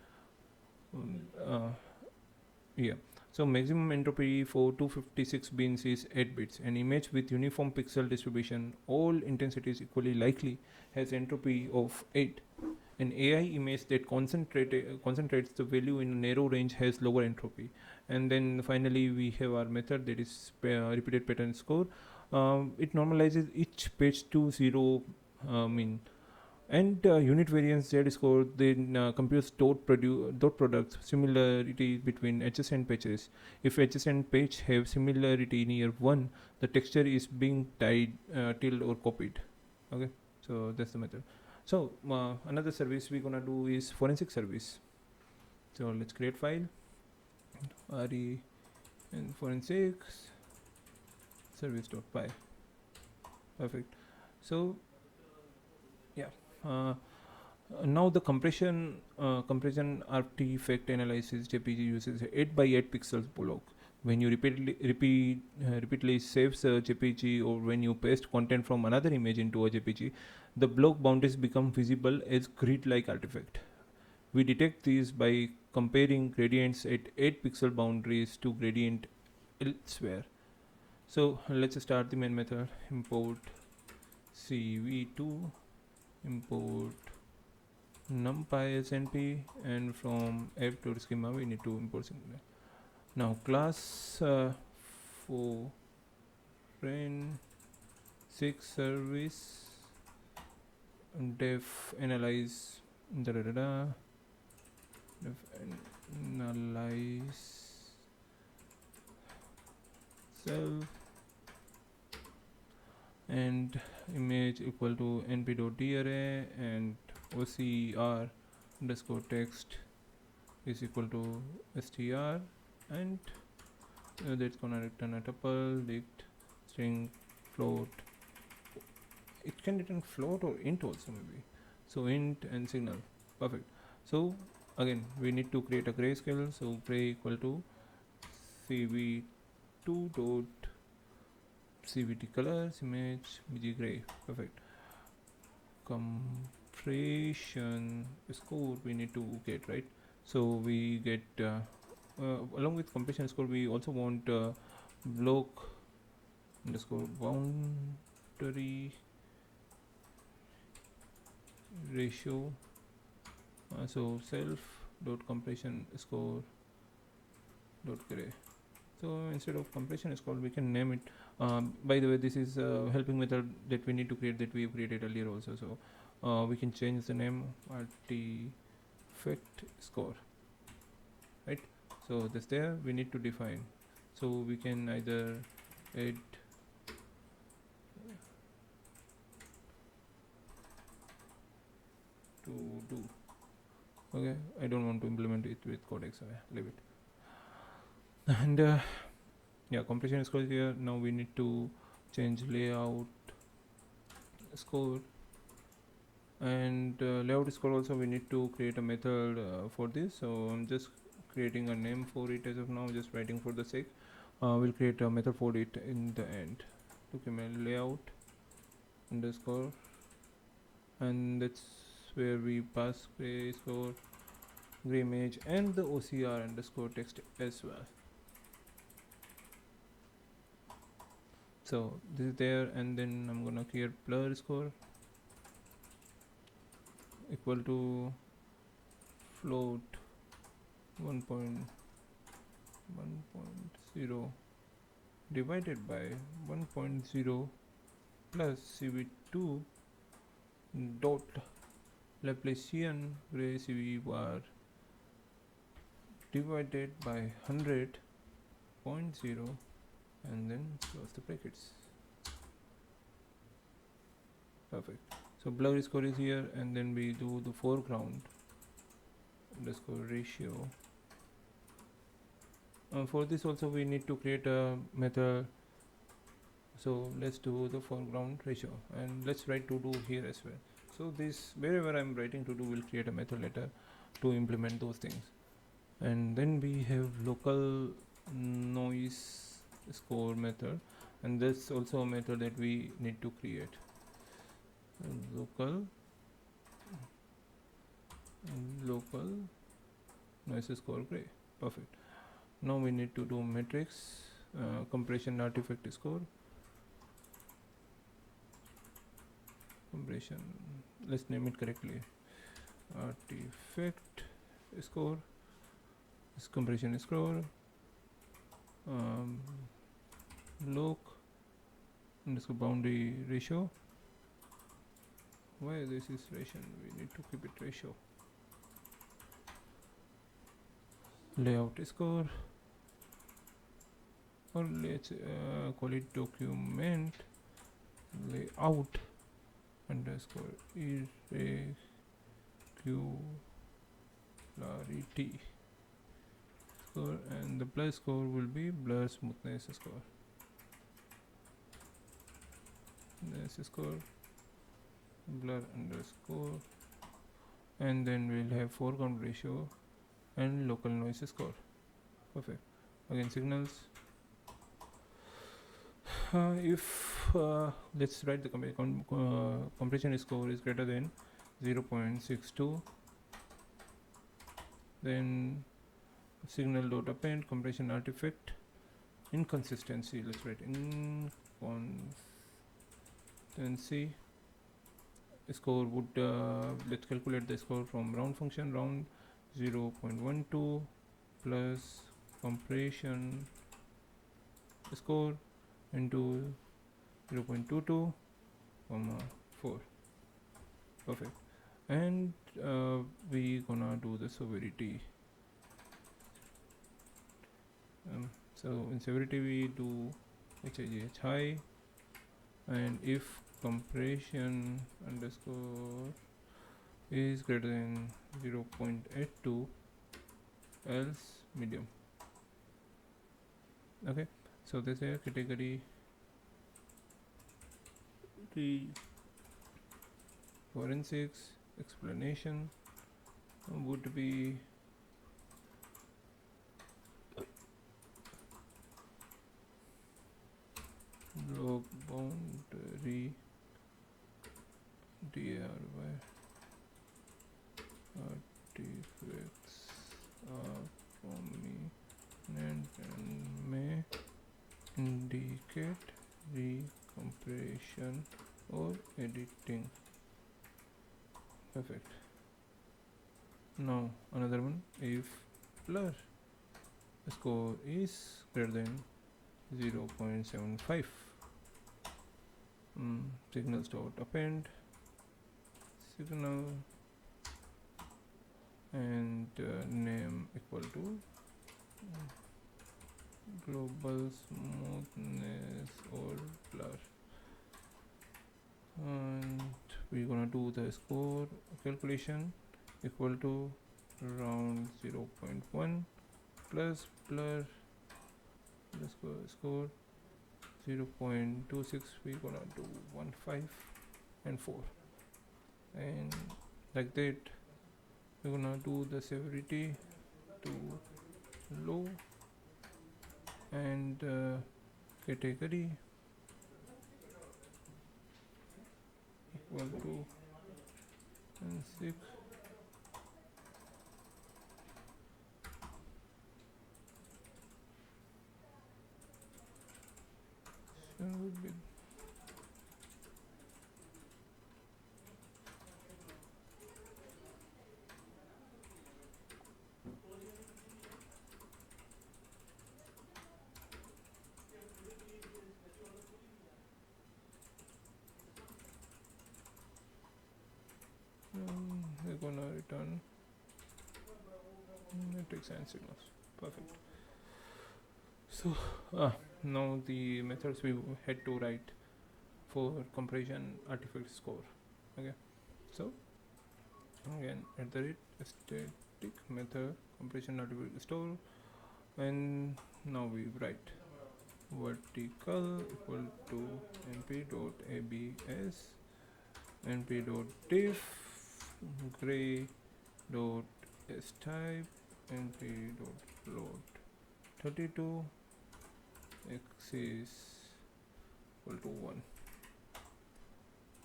Yeah. So maximum entropy for 256 bins is 8 bits. An image with uniform pixel distribution, all intensities equally likely, has entropy of 8. An AI image that concentrates the value in a narrow range has lower entropy. And then finally we have our method, that is repeated pattern score. It normalizes each page to 0 mean, and unit variance z score then computes dot products similarity between adjacent patches. If adjacent page have similarity near 1, the texture is being tiled or copied. Okay, so that's the method. So another service we're gonna do is forensic service. So let's create file re and forensics service.py. Perfect. So yeah, now the compression artifact analysis JPG uses 8 by 8 pixels block. When you repeatedly saves a JPG, or when you paste content from another image into a JPG, the block boundaries become visible as grid-like artifact. We detect these by comparing gradients at 8 pixel boundaries to gradient elsewhere. So let's start the main method. Import cv2, import NumPy as np, and from app.schema we need to import singular. Now class for forensic service def analyze def analyze self, and image equal to np.darray, and ocr underscore text is equal to str, and that's gonna return a tuple dict string float. It can return float or int also maybe. So int and signal. Perfect. So again we need to create a grayscale, so gray equal to cv2 dot cvt colors image bg gray. Perfect. Compression score we need to get, right? So we get along with compression score we also want block underscore boundary ratio. So self dot compression score dot gray. So instead of compression score we can name it, by the way this is a helping method that we need to create, that we have created earlier also. So we can change the name artifact score, right? So this there we need to define, so we can either add to do. Okay, I don't want to implement it with codex, so leave it. And yeah, compression score here. Now we need to change layout score, and layout score also we need to create a method for this. So I'm just creating a name for it as of now, just writing for the sake. We'll create a method for it in the end. Okay, my layout underscore, and that's where we pass gray score, gray image, and the OCR underscore text as well. So this is there, and then I'm gonna create blur score equal to float 1.1.0 divided by 1.0 plus cv2 dot Laplacian gray cv bar divided by 100.0, and then close the brackets. Perfect. So blur score is here, and then we do the foreground underscore ratio. For this also we need to create a method, so let's do the foreground ratio, and let's write to do here as well. So this, wherever I'm writing to do, will create a method later to implement those things. And then we have local noise score method, and that's also a method that we need to create. Local noise score gray. Perfect. Now we need to do matrix compression artifact score. Compression, let's name it correctly, artifact score is compression score, loc underscore boundary ratio. Why this is ratio? We need to keep it ratio. Layout score, or let's call it document layout underscore irregularity score, and the blur score will be blur smoothness score. This score blur underscore, and then we'll have foreground ratio and local noise score. Perfect. Again signals. If let's write the compression score is greater than 0.62, then signal dot append compression artifact inconsistency. Let's write inconsistency score would let's calculate the score from round function, round 0.12 plus compression score into 0.22 comma 4. Perfect. And we gonna do the severity. So in severity we do HIGH high, and if compression underscore is greater than 0.82, else medium. Okay, so this is category the forensics explanation would be So boundary dir artifacts are prominent and may indicate recompression or editing. Perfect. Now another one, if blur score is greater than 0.75, signals dot append signal and name equal to global smoothness or blur, and we're gonna do the score calculation equal to around 0.1 plus blur score 0.26. we're gonna do 1, 5 and 4, and like that we're gonna do the severity to low and category equal to and 6. Would be we're gonna return matrix and signals. Perfect. So now the methods we had to write for compression artifact score. Okay, so again at the rate static method compression artifact store, and now we write vertical equal to np.abs np.diff gray dot s type np.float 32 axis equal to 1,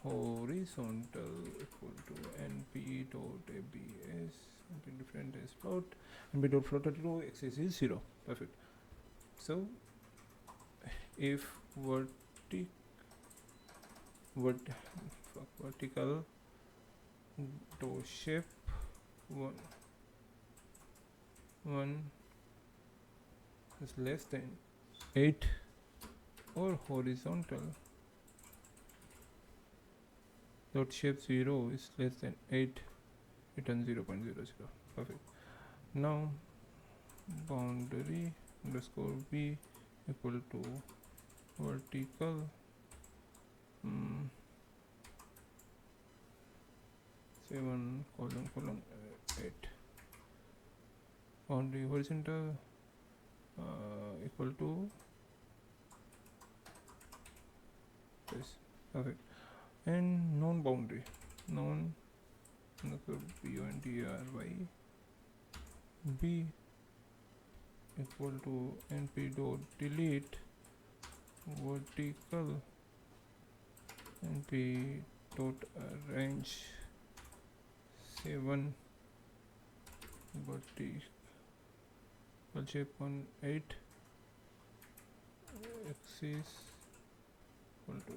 horizontal equal to np.abs np different is float np.float 32 axis is 0. Perfect. So if vertical to shape 1 is less than 8 or horizontal dot shape 0 is less than 8, return 0.00. Perfect. Now boundary underscore b equal to vertical 7 colon 8, boundary horizontal equal to this. Perfect. And non-boundary boundary b equal to np dot delete vertical np dot arrange 7 vertical shape 1 8 axis equal to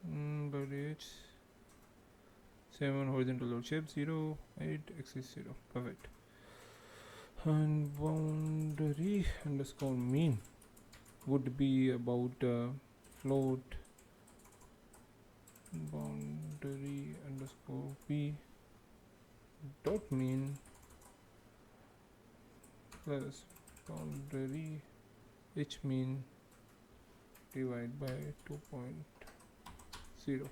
1 by h 7 horizontal dot shape 0 8 axis 0. Perfect. And boundary underscore mean would be about float boundary underscore p dot mean plus boundary h mean divided by 2.0.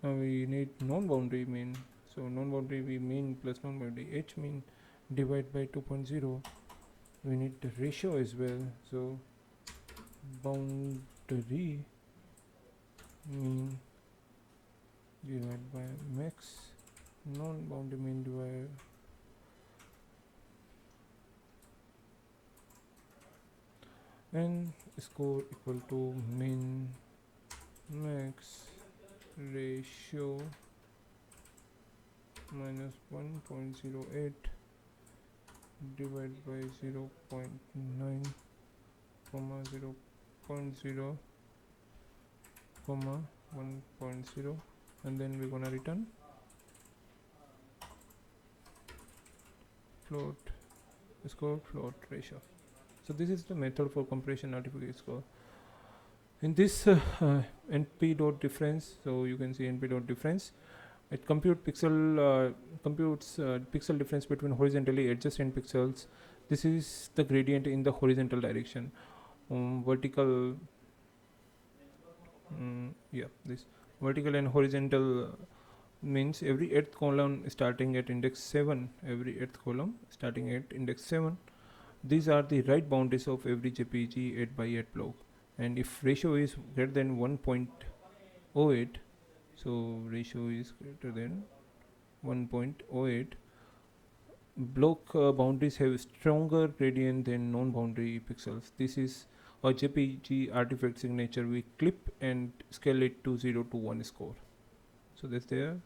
Now we need non-boundary mean, so non-boundary we mean plus non-boundary h mean divided by 2.0. we need the ratio as well, so boundary mean divided by max non-boundary mean divided and score equal to min max ratio minus 1.08 divided by 0.9 comma 0.0 comma 1.0, and then we're gonna return float score float ratio. So this is the method for compression artifact score. In this np dot difference, so you can see np dot difference, it computes pixel difference between horizontally adjacent pixels. This is the gradient in the horizontal direction. Vertical, yeah, this vertical and horizontal means every eighth column starting at index 7. Every eighth column starting at index 7. These are the right boundaries of every JPG 8 by 8 block. And if ratio is greater than 1.08, so ratio is greater than 1.08, block boundaries have stronger gradient than non-boundary pixels. This is a JPG artifact signature. We clip and scale it to 0 to 1 score. So that's there.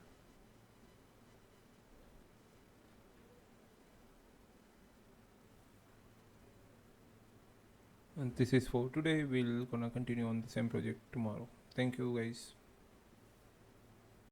And this is for today. We'll gonna continue on the same project tomorrow. Thank you guys.